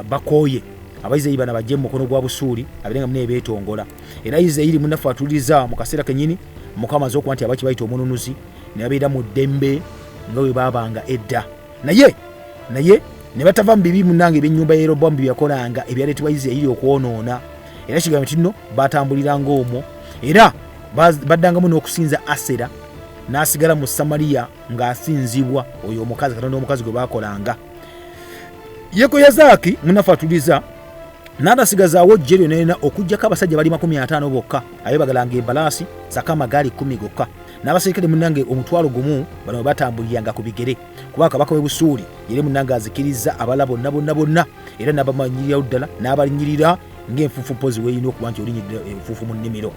B: bakooye Abayisirayiri bano bajje mu mukono gwa Busuuli abirenga mune beetongola. Era Isirayiri munnaffe atuliza mu kaseera kennyini Mukama aza okuba nti abakibayita omununuzi ne babeera mu ddembe nga bwe baabanga edda. Naye ne batava mu bibi munnange eby'ennyumba ya Yerobowaamu bye yakolanga ebyaleetebwa Isirayiri okwonoona. Era kigambo nti nno baatambuliranga omwo era baddangamu n'okusinza Asera n'asigala mu Samaliya ng'asinzibwa oyo omukazi Katonda omukazi gwe baakolanga. Yekoyakaazi munnaffe atuliza n'adasigazaawo jje lyonna okuggyako abasajja bali 50 bokka abeebagalanga embalaasi saka amagaali 10 gokka n'abaserikale munnange omutwalo gumu bano batambuliranga ku bigere kuba kabaka w'e Busuuli yeri munnange azikiriza abala bonna era n'abamanyirirawo ddala n'abalinyirira ng'enfuufu mpozi weeyina okuba nti olinyirira enfuufu mu nnimiro.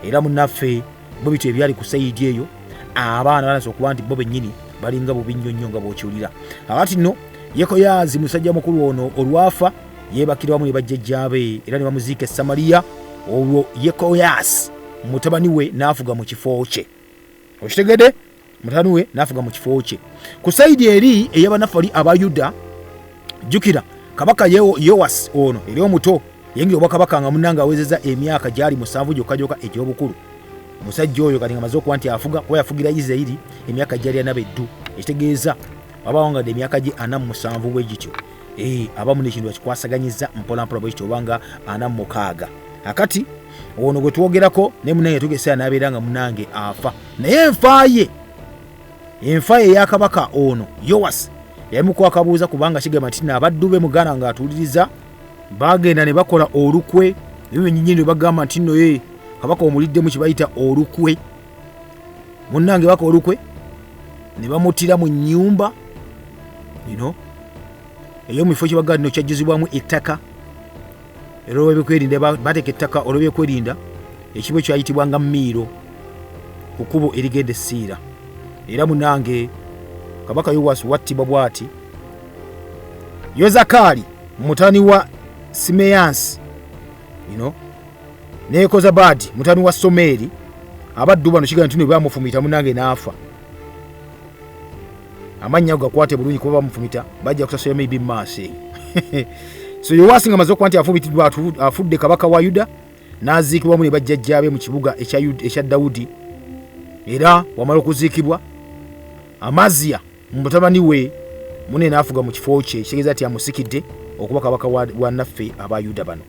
B: Era munnaffe bo bityo ebyali ku sayidi eyo abaana balasa okuba nti bo bennyini balinga bubi nnyo nga bw'okiwulira. Akati nno Yekoyakaazi musajja mukulu ono olwafa yeebakira wamu ne bajjajjaabe era ne bamuziika e Samaliya. Olwo Yekoyakaazi mutabani we n'afuga mu kifo kye. Okitegedde? Mutabani we n'afuga mu kifo kye. Ku sayidi eri ey'abanaffali aba Yuda jjukira kabaka Yowaasi ono eri omuto yengira obwakabaka nga munnanga awezezza emyaka gyali 7 gyokka egy'obukulu. Omusajja oyo kati nga amaze okuba nti afuga kuba yafugira Isirayiri emyaka gyali anabeddu. Ekitegeeza abawangadde emyaka gye 47 bwe gityo. Abamu n'ekintu bakikwasaganyiza mpolampola bwe kityo obanga 46. Akati ono gwe twogerako ne munange tugeseera n'abeera nga munange afa. Naye enfa ye eyakabaka ono Yowaasi yamukwakabuuza kubanga kigamba nti n'abaddu be muganda ng'atuuliriza bagenda ne bakola olukwe ebyo nnyinyi bagamba nti nno kabaka omuliddemu kye bayita olukwe. Munnange bakola olukwe ne bamutira mu nnyumba eyo mu kifo kyebagaa nno kyajjuzibwamu ettaka era olw'ebyokwerinda bateeka ettaka olw'ebyokwerinda ekibo kyayitibwanga miiro ku kkubo erigenda essiira era munange kabaka Yowaasi wattibwa bw'ati Yozakaali mutani wa Simeyansi ne Yekozabadi mutani wa Someri abaddu bano kiga ntino bamufumita munange n'afa amannya gakwate bulungi kuba bamufumita bajja kusasula maybe maase so Yowaasi ngamaze okuba nti afumitiddwa afudde kabaka wa Yuda n'aziikibwamu ne bajjajjaabe mu kibuga ekya Dawudi era wamala okuziikibwa Amaziya mutabani we munene afuga mu kifo kye kitegeeza nti amusikidde okuba kabaka wa naffe aba Yuda bano.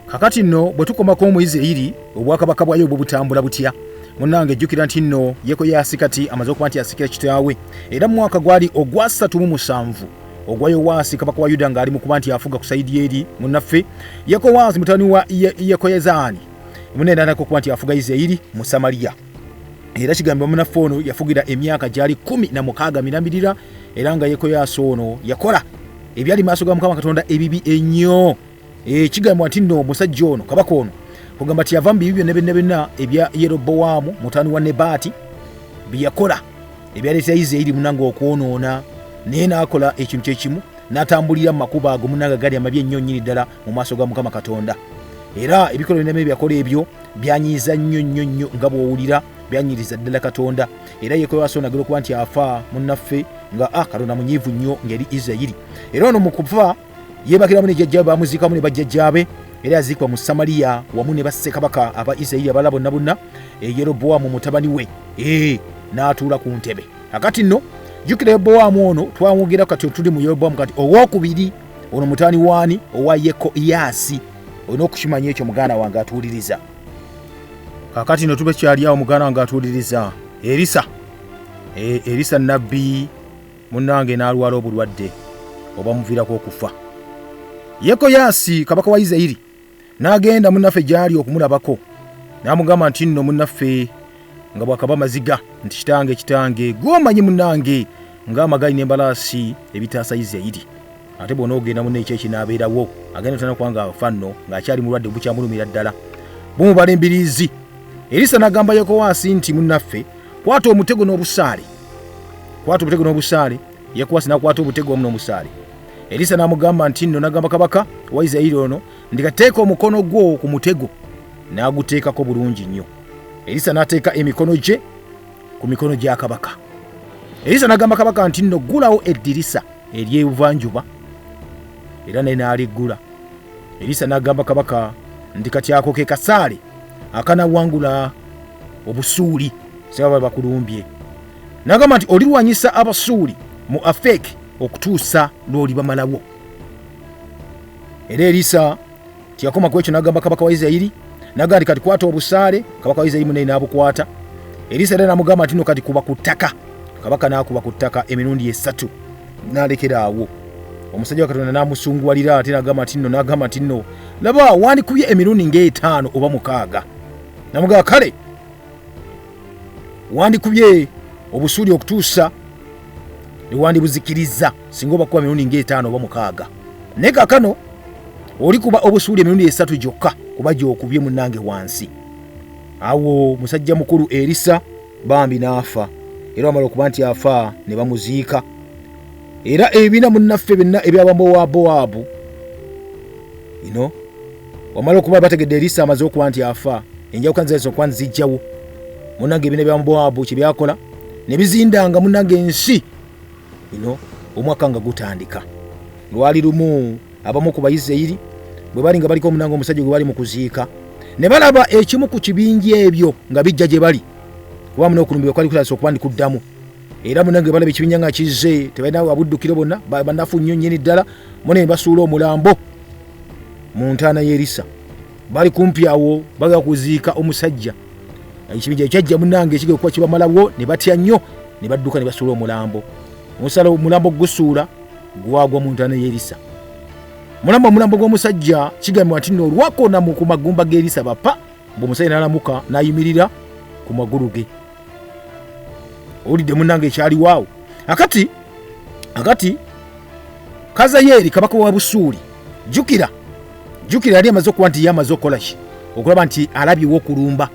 B: Kakati nno bwe tukomako Omuyisirayiri obwakabaka bwayo obwo butambula butya munange ejjukira nti nno Yekoyaasi kati amaze okuba nti asikira kitaawe era mu mwaka gwali ogwa 37 ogwa Yowaasi kabaka wa Yuda ng'ali mu kuba nti afuga ku sayidi eri munnaffe Yekowaasi mutani wa Yekoyazaani munene anako okuba nti afuga Isirayiri mu Samaliya era kigambibwa munnaffe ono yafugira emyaka gyali 16 miramirira era nga Yekoyaasi ono yakola ebyali maaso ga Mukama Katonda ebibi ennyo. Kigambibwa nti nno omusajja ono kabaka ono kugamba nti yava mu bibi byonna byonna ebya Yerobowaamu mutani wa Nebaati byeyakola ebyaleetera Isirayiri munange okwonoona naye n'akola ekintu kyekimu n'atambulira mu makubo ago munange gali amabi ennyo nnyini ddala mu maaso ga Mukama Katonda era ebikola byonna byakola ebyo byanyiiza nnyo nga bw'owulira byanyiriza ddala Katonda era Yekoyaasi ono agenda okuba nti afa munnaffe nga Katonda munyiivu nnyo ngeri Isirayiri era ono mu kufa yeebakiramu ne jjajjaabe bamuziikamu ne bajjajjaabe era yaziikibwa mu Samaliya wamu ne bassekabaka aba Isirayiri abalala bonna Yerobowaamu mutabani we n'atuula ku ntebe. Akati nno jjukira Yerobowaamu ono twamwogera kati tuli mu Yerobowaamu kati owookubiri ono mutani waani owa Yekoyaasi olina okukimanya ekyo muganda wange atuuliriza. Kakati nno tubekyali awo muganda wange atuuliriza Erisa nnabbi munnange n'alwala obulwadde oba muviirako okufa. Yekoyaasi kabaka wa Isirayiri n'agenda munnaffe gy'ali okumulabako n'amugamba nti nno munnaffe nga bwakaba maziga nti kitange gw'omanyi munnange ng'amagali n'embalaasi ebitaasa Isirayiri ate bw'onoogenda munne ekyeki n'abeerawo agenda tana kubanga afa nno ng'akyali mulwadde bukyamulumira ddala bumubala embiriizi. Erisa n'agamba Yekoyaasi nti munnaffe kwata omutego n'obusaale Yekoyaasi n'akwata omutego wamu n'omusaale. Erisa n'amugamba nti nno n'agamba kabaka wa Isirayiri ono ndikateeka omukono gwo ku mutego n'aguteekako bulungi nnyo. Erisa n'ateeka emikono gye ku mikono gya kabaka. Erisa n'agamba kabaka nti nno ggulawo eddirisa ery'ebuvanjuba era naye n'aliggula. Erisa n'agamba kabaka nti kati ako ke kasaale akanawangula Obusuuli sebaba bakulumbye. N'agamba nti olirwanyisa Abasuuli mu Afeki okutuusa lw'oli bamalawo. Era Erisa tiyakoma ku ekyo n'agamba kabaka wa Isirayiri n'agamba nti kati kwata obusaale kabaka wa Isirayiri munne n'abukwata. Erisa era n'amugamba nti nno kati kuba ku ttaka. Kabaka n'akuba ku ttaka emirundi 3 n'alekera awo. Omusajja wa Katonda n'amusunguwalira ate n'agamba nti nno laba wandikubye emirundi nga5 oba 6. N'amugamba kale wandikubye Obusuuli okutuusa wandibuzikiriza singa obakuba emirundi nga5 oba 6. Naye kaakano olikuba Obusuuli emirundi 3 gyokka kuba gy'okubye munnange wansi. Awo musajja mukulu Erisa bambi n'afa era wamala okuba nti afa ne bamuziika. Era ebibiina munnaffe byonna eby'Abamowaabu wamala okuba bategedde Erisa amaze okuba nti afa enjawukana zazo okuba nzijjawo munnange ebibiina by'Abamowaabu kye byakola ne bizindanga munnange ensi omwaka nga gutandika. Lwali lumu abamu ku Bayisirayiri bwe bali nga baliko omunange omusajja gwe bali mu kuziika ne balaba ekimu ku kibingi ebyo nga bijja gye bali kuba muno okulumbibwa kwali kutandise okuba ndi kuddamu. Era munnange balaba ekibinya nga kizze tebalina abuddukiro bonna banafu nnyo nnyini ddala mune ne basuula omulambo mu ntaana y'Erisa. Bali kumpi awo baga kuziika omusajja ekibinja ekyajja munnange ekigenda okuba kibamalawo ne batya nnyo ne badduka ne basuula omulambo. Omulambo gusuula gwagwa mu ntaana y'Erisa. Omulambo gw'omusajja kigambibwa nti nno olwakona ku magumba g'Erisa bapa ng'omusajja n'alamuka n'ayimirira ku magulu ge. Olidde munnange ekyaliwaawo. Akati Kazakeeli kabaka wa Busuuli jukira yali amaze okuba nti yamaze okukola ki okulaba nti alabyewo okulumba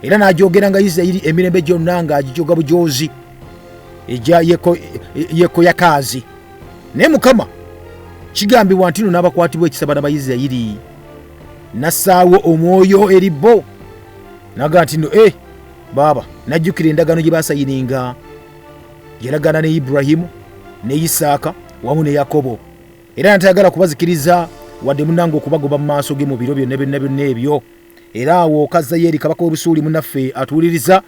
B: era n'ajogera nga Isirayiri emirembe gyonna ng'agijoga bujoozi ejja Yekoyakaazi. Naye Mukama kigambibwa nti no n'abakwatibwa ekisaba n'Abayisirayiri nassaawo omwoyo eri bo naga nti no baaba najjukira endagaano gye baasayininga yeragana ne Ibulayimu ne Isaaka wamu ne Yakobo era natayagala kubazikiriza wadde munange okubagoba mu maaso ge mu biro byonna ebyo. Era awo Kazakeeli kabaka w'Obusuuli munnaffe atuwuliriza,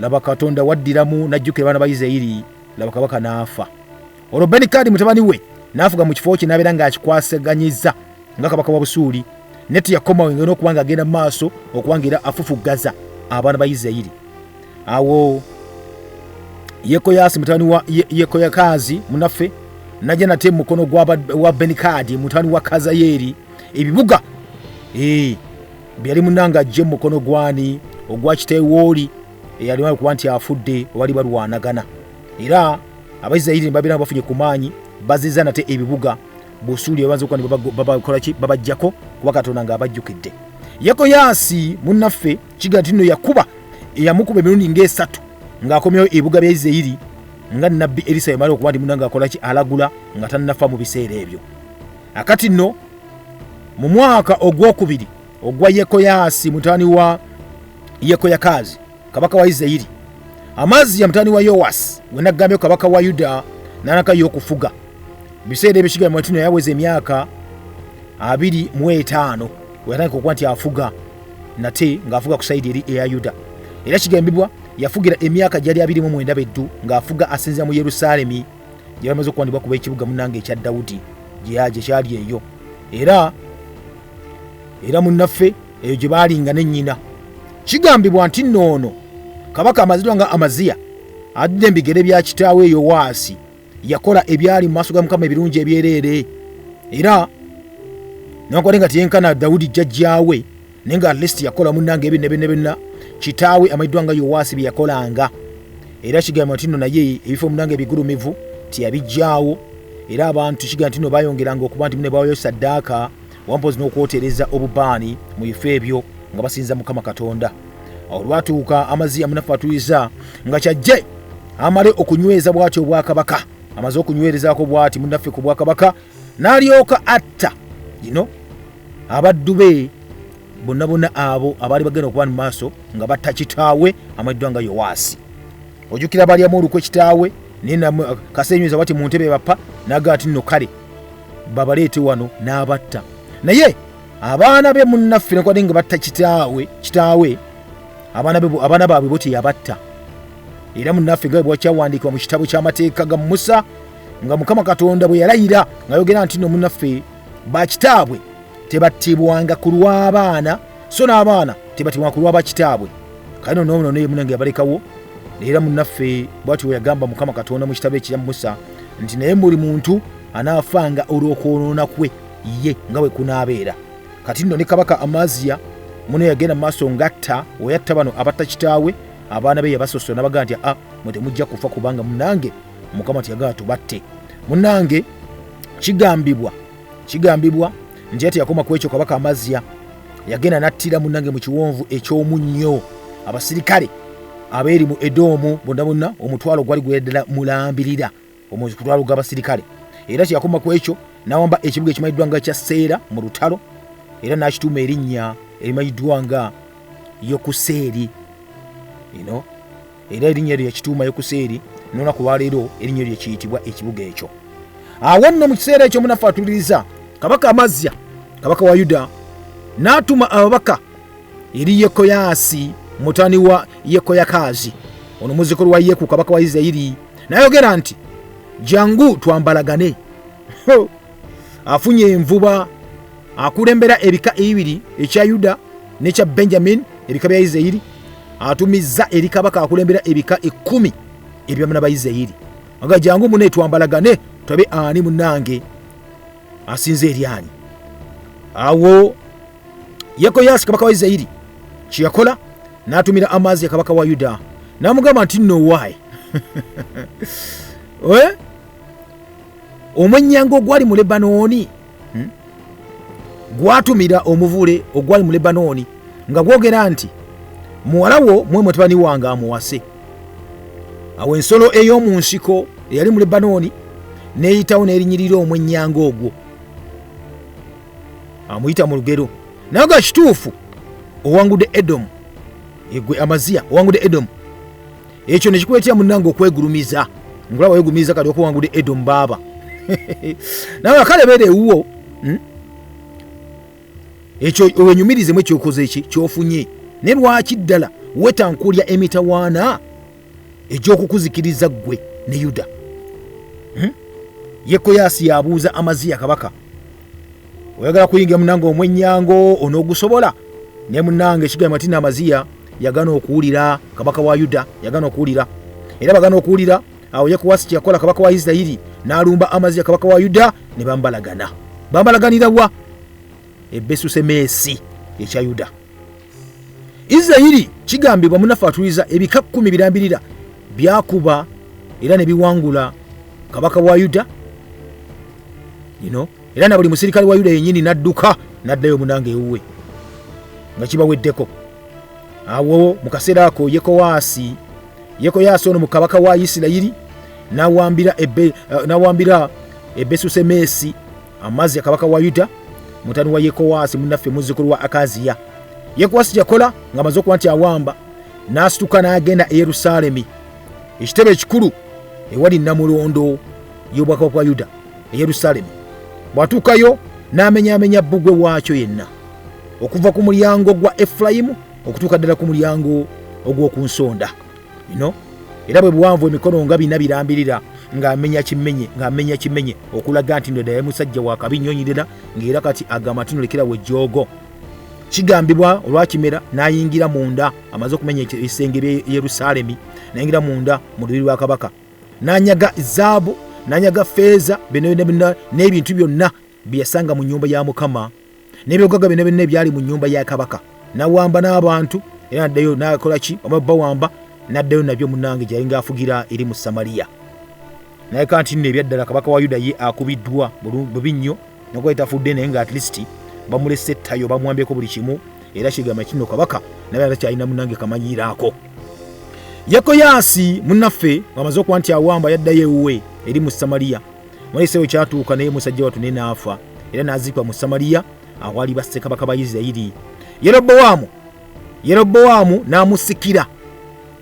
B: laba Katonda waddiramu n'ajjukira abaana ba Isirayiri, laba kabaka n'afa. Olwo Benikadi mutabani we n'afuga mu kifo kye n'abeera ng'akikwasaganyizza nga kabaka wa Busuuli, ne teyakomawo ngeno okuba ng'agenda mu maaso okubangira afufuggaza abaana ba Isirayiri. Awo Yekoyaasi mutabani wa Yekoyakaazi munnaffe najja nate mu mukono wa Benikadi mutabani wa Kazakeeli ebibuga byali munanga ajje mu mukono gwani ogwa kiteewooli eyali okuba nti afudde wali balwanagana. Era Abayisirayiri babeera bafunye ku maanyi bazizza nate ebibuga Busuuli ebanza okuba babakola ki babajjako kuba Katonda ng'abajjukidde. Yekoyaasi munnaffe kiga nti nno yakuba eyamukuba emirundi ng'esatu ng'akomyewo ebibuga bya Isirayiri nga nnabbi Erisa yamala okuba nti munanga akola ki alagula nga tannafa mu biseera ebyo. Akati nno mu mwaka ogwokubiri ogwa Yekoyaasi mutabani wa Yekoyakaazi kabaka wa Isirayiri, Amaziya mutabani wa Yowaasi gwe naggambye kabaka wa Yuda n'anakayo okufuga. Biseera ebyo kigambibwa nti yaweza emyaka 25 weyatandika okuba nti afuga nate ng'afuga ku sayidi eri eya Yuda. Era kigambibwa yafugira emyaka gyali 29 beddu ng'afuga asinzira mu Yerusaalemi gye bamaze okuwandibwa kuba ekibuga munnange ekya Dawudi gye kyali eyo. Era munnaffe eyo gye baalinga ne nnyina. Kigambibwa nti noono kabaka amaziddwa nga Amaziya adde embigere bya kitaawe Yowaasi yakola ebyali mu maaso ga Mukama ebirungi ebyereere. Era newankubadde nga tiyenkana Dawudi jjajjaawe naye nga at yakola munnange byonna kitaawe amayiddwa nga Yowaasi bye yakolanga. Era kigambibwa nti nno naye ebifo munnange ebigulumivu tiyabijjaawo. Era abantu kigamba nti nno baayongeranga okuba nti mune bawayo ssaddaaka wampozi n'okwotereza obubaani mu bifo ebyo nga basinza Mukama Katonda. Awo lwatuuka Amaziya munnaffe atuliza nga kyajje amale okunyweza bw'ati obwakabaka. Amaze okunywerezaako bw'ati munnaffe ku bwakabaka n'alyoka atta abaddu be bonna abo abaali bagenda okuba mu maaso nga batta kitaawe amayiddwa nga Yowaasi. Ojjukira balyamu olukwe kitaawe kasenyweza bati mu ntebe bappa n'agaa ti nno kale babaleete wano n'abatta. Naye abaana be munnaffe nekwade nga batta kitaawe abaana baabwe bo teyabatta. Era munnaffe nga bwakyawandiikibwa mu kitabo ky'amateeka ga Musa nga Mukama Katonda bwe yalayira ng'ayogera nti nno munnaffe bakitaabwe tebattibwanga ku lw'abaana so n'abaana tebattibwanga ku lwa bakitaabwe. Kale nno naye munnange yabalekawo. Era munnaffe bw'atyo bwe yagamba Mukama Katonda mu kitabo ekya Musa nti naye buli muntu anaafanga olw'okwonoona kwe ye nga bwe kunaabeera. Kati nno ne kabaka Amaziya muno yagenda mu maaso ngatta oyatta bano abatta kitaawe abaana be yabasosola n'abagaa nti mwe temujja kufa kubanga munnange Mukama tiyagala tubatte. Munnange kigambibwa nti ati yakoma ku ekyo kabaka Amaziya yagenda n'attira munnange mu kiwonvu eky'omunnyo abasirikale abeeri mu Edomu bonna omutwalo gwali gweddala mulambirira omutwalo gw'abasirikale. Era kyakoma ku ekyo n'awamba ekibuga ekimanyiddwa nga kya Seera mu lutalo era n'akituuma erinnya erimanyiddwa nga Yokuseeri. Era erinnya eryo yakituuma Yokuseeri n'olunaku lwaleero erinnya eryo kiyitibwa ekibuga ekyo. Awo nno mu kiseera ekyo munnaffe atuliriza kabaka Amaziya kabaka wa Yuda n'atuma ababaka eri Yekoyaasi mutani wa Yekoyakaazi ono muzzukulu wa Yeku kabaka wa Isirayiri n'ayogera nti jangu twambalagane. Afunye envuba akulembera ebika ebibiri ekya Yuda n'ekya Benjamin ebika bya Isirayiri atumizza eri kabaka akulembera ebika 10 eby'abaana ba Isirayiri aga jangu mune twambalagane tulabe ani munnange asinze eri ani. Awo Yekoyaasi kabaka wa Isirayiri kyeyakola n'atumira Amaziya kabaka wa Yuda n'amugamba nti nno waayi omwenyango ogwali mu Lebanoni gwatumira omuvule ogwali mu Lebanoni nga gwogera nti muwala wo mwe mutabani wange amuwase. Awo ensolo ey'omu nsiko eyali mu Lebanoni neeyitawo n'erinyirira omwenyango ogwo, amuyita mu lugero. Naye ga kituufu owangudde Edomu, egwe Amaziya owangudde Edomu. Ekyo ne kikuleetera munnange okwegulumiza, ngulaba weegulumiza kali okuwangudde Edomu baaba. Nawe akalebeera ewuwo ekyo wenyumirizemu ekyokoze eki kyofunye. Ne lwaki ddala wetankulya emitawaana egy'okukuzikiriza ggwe ne Yuda? Yekoyaasi yabuuza Amaziya kabaka, oyagala kuyingira munnange omwenyango onoogusobola? Ne munnange ekigambo ati Amaziya yagana okuwulira kabaka wa Yuda, yagana okuwulira. Era bagana okuwulira. Awo Yekoyaasi kyakola kabaka wa Isirayiri n'alumba Amaziya kabaka wa Yuda ne bambalagana. Bambalaganira wa? E Besusemesi ekya Yuda. Isirayiri kigambibwa munafu atuliza ebika 10 birambirira byakuba era ne biwangula kabaka wa Yuda. Era na buli musirikale wa Yuda yennyini n'adduka n'addayo munnange ewuwe nga kibaweddeko. Awo mu kaseera ako Yekoyaasi ono mu kabaka wa Isirayiri n'awambira e Besusemesi Amaziya kabaka wa Yuda, mutani wa Yekoyaasi munnaffe muzzukulu wa Akaziya. Yekoyaasi yakola nga amaze okuba nti awamba, n'asituka n'agenda e Yerusaalemi, ekitebe ekikulu ewali namulondo y'obwakabaka bwa Yuda e Yerusaalemi. Bw'atuukayo n'amenyaamenya bbugwe waakyo yenna, okuva ku mulyango gwa Efulayimu okutuuka ddala ku mulyango ogw'oku nsonda. Era bwe buwanvu emikono nga 4 birambirira ng'amenya kimenye okulaga nti ddala musajja wa kabi nnyonyirira, ng'era kati agamba tunulekera we jjoogo. Kigambibwa olwakimera n'ayingira munda, amaze okumenya ebisenge by'e Yerusaalemi, n'ayingira munda mu lubiri lwa kabaka, n'anyaga zaabu, n'anyaga feeza n'ebintu byonna bye yasanga mu nnyumba ya Mukama, n'ebyogagga byonna ebyali mu nnyumba ya kabaka. N'awamba n'abantu, era n'addayo n'akola ki? Bawamba n'addayo nabyo munnange gyali ng'afugira eri mu Samaliya. Naye kanti nno ebyaddala kabaka wa Yuda ye akubiddwa bubi nnyo, n'okuba tafudde naye nga at least bamulese ettayo, bamwambyeko buli kimu. Era kigamba kino kabaka naye atakyalina munnange kamanyiiraako. Yekoyaasi munnaffe ng'amaze okuba nti awamba yaddayo ewuwe eri mu Samaliya. Muri ekiseera kyatuuka naye musajja wattu ne n'afa, era n'aziikwa mu Samaliya awali bassekabaka ba Isirayiri. Yerobowaamu n'amusikira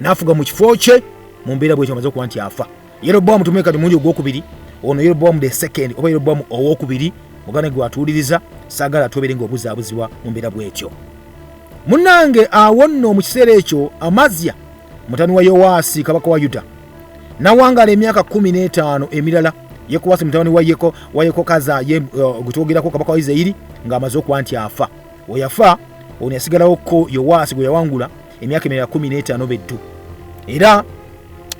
B: n'afuga mu kifo kye mu mbeera bw'ekyo amaze okuba nti afa. Yerobowaamu tumuwe kati mulundi ogwokubiri, ono Yerobowaamu the second oba Yerobowaamu owokubiri, mugane gwe atuuliriza, saagala atubeere ng'obuzaabuzibwa mu mbeera bw'etyo. Munnange awo nno mu kiseera ekyo Amaziya mutani wa Yowaasi kabaka wa Yuda n'awangala emyaka 15 emirala. Yekoyaasi mutani wa Yekoyakaazi gutwogerako kabaka wa Isirayiri ng'amaze okuba nti afa. Oyafa ono yasigalawo Yowaasi gwe yawangula emyaka 15 beddu. Era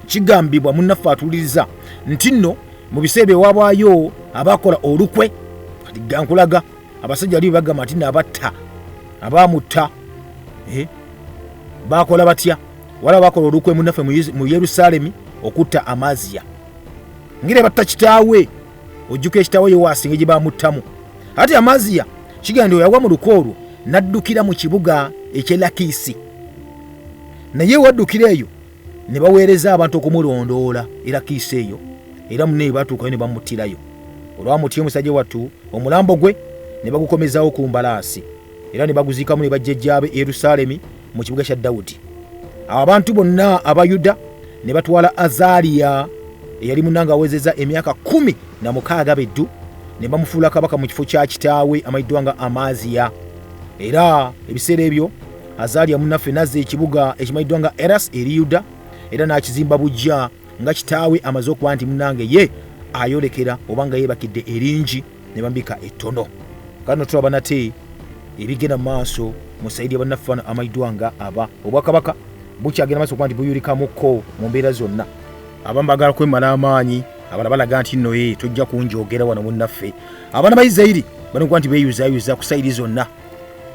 B: kigambibwa munnaffe atuuliriza nti nno mu biseera ewabaayo abakola olukwe, kati gankulaga abasajja bali bagamba nti n'abatta abaamutta bakola batya, wala bakola olukwe munnaffe mu Yerusaalemi okutta Amaziya. Ngire batta kitaawe, ojjuka ekitaawe Yowaasi ng'egye baamuttamu. Ate Amaziya kigambibwa yawa mu lukwe olwo n'addukira mu kibuga eky'e Lakiisi. Naye waddukira eyo ne baweereza abantu okumulondoola e Lakiisi eyo, era munne batuukayo ne bamuttirayo. Olwamutya omusajja wattu, omulambo gwe ne bagukomezawo ku mbalaasi, era ne baguziikamu ne bajjajjaabe e Yerusaalemi mu kibuga kya Dawudi. Abantu bonna aba Yuda ne batwala Azaliya eyali munnange awezezza emyaka 16 beddu, ne bamufuula kabaka mu kifo kya kitaawe amayiddwa nga Amaziya. Era ebiseera ebyo Azaliya munnaffe nazza ekibuga ekimayiddwa nga Eras eri Yuda, era n'akizimba bujja nga kitaawe amaze okuba nti munnange ye ayolekera obanga yeebakidde eringi ne bambika ettono. Kano tulaba nate ebigenda mu maaso mu sayidi y'abannaffe amayiddwa nga aba obwakabaka bukyagenda maaso okuba nti buyulikamukko mu mbeera zonna. Abamu bagala kwemala amaanyi, abalala balaga nti nno ye tojja kunjogera wano munnaffe. Abaana ba Isirayiri bano kuba nti beeyuzayuza ku sayidi zonna.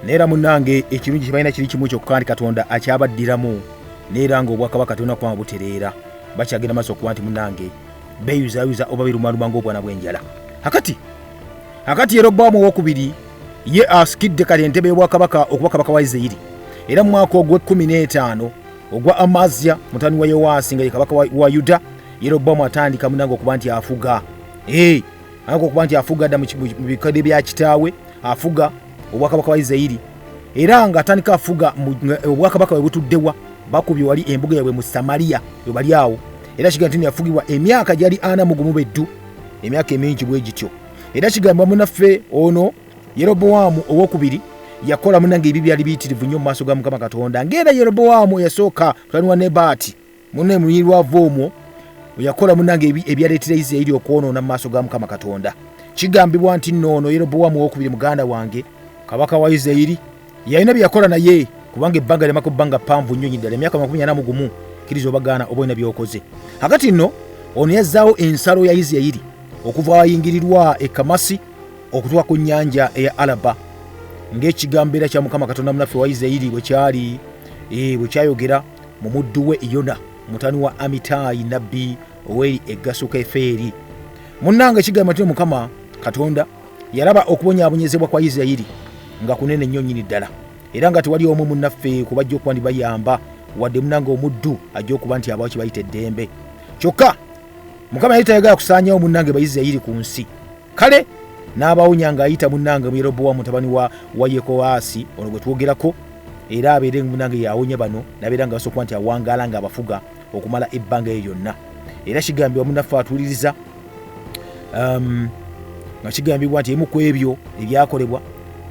B: Neera munnange ekirungi kibalina kiri kimu kyokka nti Katonda akyabaddiramu, neera ng'obwakabaka tolina kuba butereera. Bakyagenda maaso okuba nti munnange beyuzayuza oba birumaluma ng'obwana bw'enjala. Hakati Yeroboamu owokubiri ye asikidde kale entebe y'obwakabaka okuba kabaka wa Isirayiri. Era mu mwaka ogw'e15 ogwa Amaziya mutani wa Yowaasi nga ye kabaka wa Yuda, Yeroboamu atandika munange okuba nti afuga. Okuba nti afuga dda mu bikadde bya kitaawe, afuga obwakabaka wa Isirayiri. Era nga atandika afuga obwakabaka bwe butuddewa bakubye wali embuga yaabwe mu Samaliya we bali awo. Era kiga nti yafugibwa emyaka gyali 41, emyaka emingi bwe gityo. Era kigamba munaffe ono Yeroboamu owokubiri yakola munange ebibi byali biyitirivu nnyo mu maaso ga Mukama Katonda. Ng'era Yeroboamu yasooka mutani wa Nebati munne mulirwavu omwo yakola munange ebyaleetera Isirayiri okwonoona mu maaso ga Mukama Katonda. Kigambibwa nti nno ono Yeroboamu owokubiri muganda wange kabaka wa Isirayiri yalina bye yakola naye, kubanga ebbanga lemako bbanga ppanvu nnyo ddala, emyaka 41 kiriza obagaana oba olina byokoze. Hakati nno ono yazzaawo ensalo ya Isirayiri okuva awayingirirwa e Kamasi okutuuka ku nnyanja eya Araba, ng'ekigambo era kya Mukama Katonda munaffe wa Isirayiri bwe kyayogera mu muddu we Yona mutani wa Amitaayi nabbi ow'eri eggasuka Efeeri. Munnange ekigambo nti Mukama Katonda yalaba okubonyaabonyezebwa kwa Isirayiri nga kunene nnyo nnyini ddala, era nga tewali omu munnaffe kubajja okuba ndi bayamba wadde munange omuddu ajja okuba nti abawo kibayita eddembe. Kyokka Mukama yali tayagala kusaanyawo munnange Bayisirayiri ku nsi, kale n'abawonya ng'ayita munnange Yeroboamu mutabani wa Yekoyakaazi ono gwe twogerako, era abeere munnange yawonya bano n'abeera nga basobola nti awangaala ng'abafuga okumala ebbanga eyo lyonna. Era kigambibwa munnaffe atuuliriza nga kigambibwa nti emu ku ebyo ebyakolebwa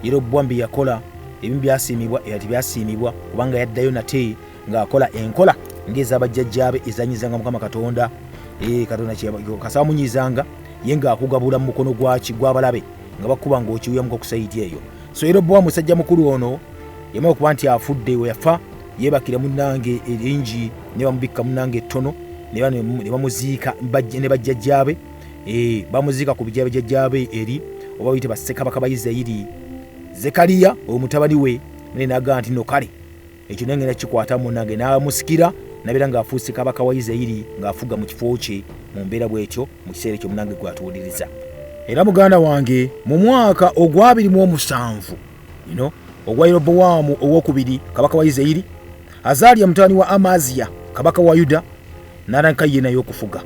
B: Yeroboamu bye yakola ebimu byasiimibwa era tebyasiimibwa, kubanga yaddayo nate ng'akola enkola ng'ez'abajjajjaabe ezanyizanga Mukama Katonda. Katonda kasamunyizanga ye ng'akugabula mu mukono gw'abalabe nga bakuba ng'okiwuyamuko okusaidi eyo. So Yeroboamu musajja mukulu ono yamala okuba nti afudde we yafa, yeebakira munnange eringi ne bamubikka munnange ettono ne bamuziika ne bajjajjaabe. Bamuziika ku bajjajjaabe eri oba bayite bassekabaka ba Isirayiri. Zekaliya omutabani we naye n'agamba nti no kale ekyo nange nakikwata munnange, n'amusikira nabeera ng'afuuse kabaka wa Isirayiri ng'afuga mu kifo kye mu mbeera bw'etyo mu kiseera ekyo munnange gw'atuwuliriza. Era muganda wange mu mwaka ogwa 27 ogwa Yeroboamu owokubiri kabaka wa Isirayiri, Azaliya mutabani wa Amaziya kabaka wa Yuda n'atandika ye naye okufuga.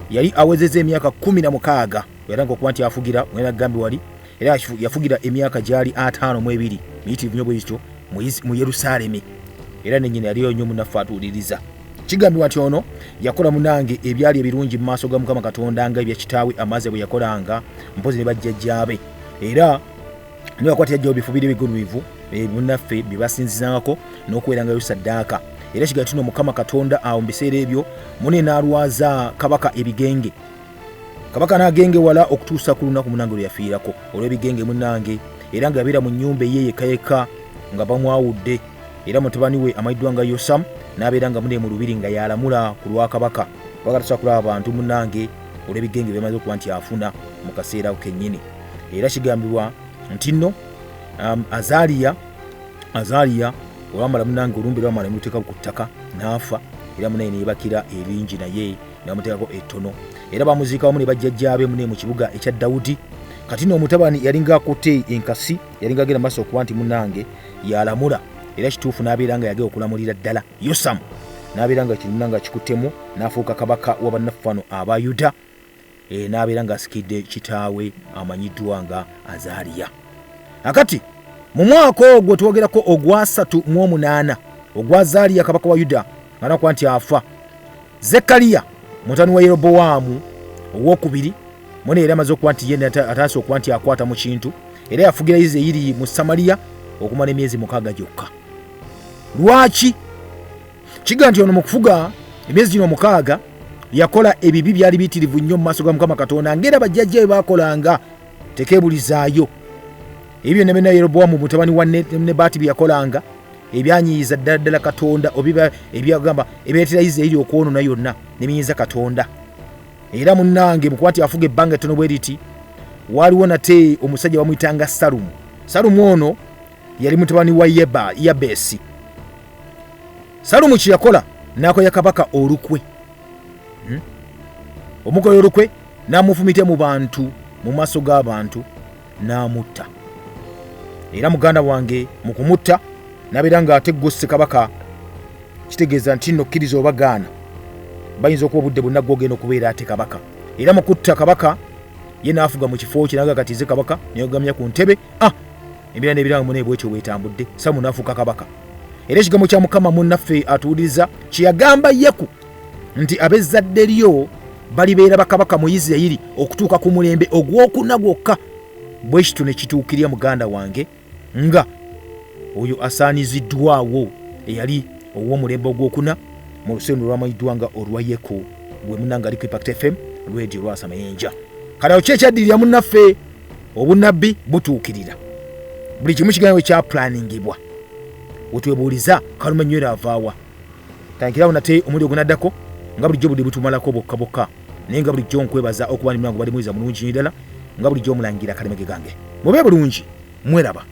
B: Yali awezezza emyaka 16 era ng'okuba nti afugira wena gambi wali, era yafugira emyaka gyali 52 miyitirivu nnyo bw'ekityo mu Yerusaalemi. Era nennyini yaliyo nnyo munnaffe atuwuliriza. Kigambibwa nti ono yakola munange ebyali ebirungi mu maaso ga Mukama Katonda nga ebya kitaawe Amaziya bwe yakolanga mpozi ne bajjajjaabe. Era ne bakwata yajjawo bifubire ebigulumivu munnaffe bye basinzizangako n'okuweerangayo ssaddaaka. Era kiga tino Mukama Katonda awo mu biseera ebyo mune n'alwaza kabaka ebigenge. Kabaka n'agenge wala okutuusa ku lunaku munange lwe yafiirako olw'ebigenge munnange, era nga yabeera mu nnyumba ey'eyekayeka nga bamwawudde. Era mutabani we amayiddwa nga Yosamu n'abeera nga mune mu lubiri nga yalamula ku lwa kabaka, kubanga tasobola kulaba abantu munnange olw'ebigenge byamaze okuba nti afuna mu kaseera kennyini. Era kigambibwa nti nno Azaliya olwamala munnange olumbe lwamala nemuteeka ku ttaka n'afa, era munaye neebakira eringi naye ne bamuteekako ettono. Era bamuziika wamu ne bajjajjaabe mune mu kibuga ekya Dawudi. Kati nno omutabani yalinga akutte enkasi, yalinga agenda maaso okuba nti munnange yalamula, era kituufu n'abeera nga yagenda okulamulira ddala Yosamu, n'abeera nga kimunanga akikuttemu n'afuuka kabaka wa bannaffe aba Yuda, n'abeera nga asikidde kitaawe amanyiddwa nga Azaliya. Akati mu mwaka ogwo twogerako ogwa 38 ogwa Azaliya kabaka wa Yuda nga nakuba nti afa, Zekaliya mutani wa Yeroboamu owokubiri mune era amaze okuba nti ye ataasa okuba nti akwata mu kintu, era yafugira Isirayiri mu Samaliya okumala emyezi 6 gyokka. Lwaki? Kiga nti ono mu kufuga emyezi gino 6 yakola ebibi byali biyitirivu nnyo mu maaso ga Mukama Katonda, ng'era bajjajja baakolanga tekeebulizaayo. Ebyo ne bena Yeroboamu mutabani wa Nebati bye yakolanga ebyanyiiza ddala Katonda obiba ebyagamba ebireetera Isirayiri okwonoona yonna ne binyiiza Katonda. Era munnange mukuba nti afuga ebbanga ettono bwe riti, waaliwo nate omusajja bamuyitanga Salumu. Salumu ono yali mutabani wa Yabesi. Salumu kye yakola n'akoya kabaka olukwe. omukoyo olukwe n'amufumita mu bantu mu maaso g'abantu n'amutta. Era muganda wange mu kumutta n'abeera ng'ate gosse Kabaka, kitegeeza nti nno kkiriza oba gaana bayinza okuba obudde bonna gwogenda okubeera ate Kabaka. Era mu kutta Kabaka ye n'afuga mu kifo kye naga katize Kabaka neyogamya ku ntebe. Ebira n'ebiranga mune bwekyo bwetambudde Samu n'afuuka Kabaka. Era ekigambo kya Mukama munnaffe atuwuliriza kye yagamba Yeku nti ab'ezzadde lyo balibeera bakabaka mu Isirayiri okutuuka ku mulembe ogwokuna gwokka. Bwe kityo ne kituukirira muganda wange nga oyo asaaniziddwawo eyali ow'omulembe ogwokuna mu lusendo lwamanyiddwa nga olwa Yeku bwe munanga ali ku Impact FM radio lwasa mayinja. Kale ki ekyaddirira munnaffe? Obunnabbi butuukirira. Buli kimu kigambo kya planningibwa. Wetwebuuliza Kaluma Nywera avaawa. Tankirawo nate omuli ogunaddako nga bulijjo buli butumalako bokka bokka, naye nga bulijjo nkwebaza okuba ni mwangu bali mwiza mulungi ddala nga bulijjo omulangira Kalemege gange. Mube bulungi, mweraba.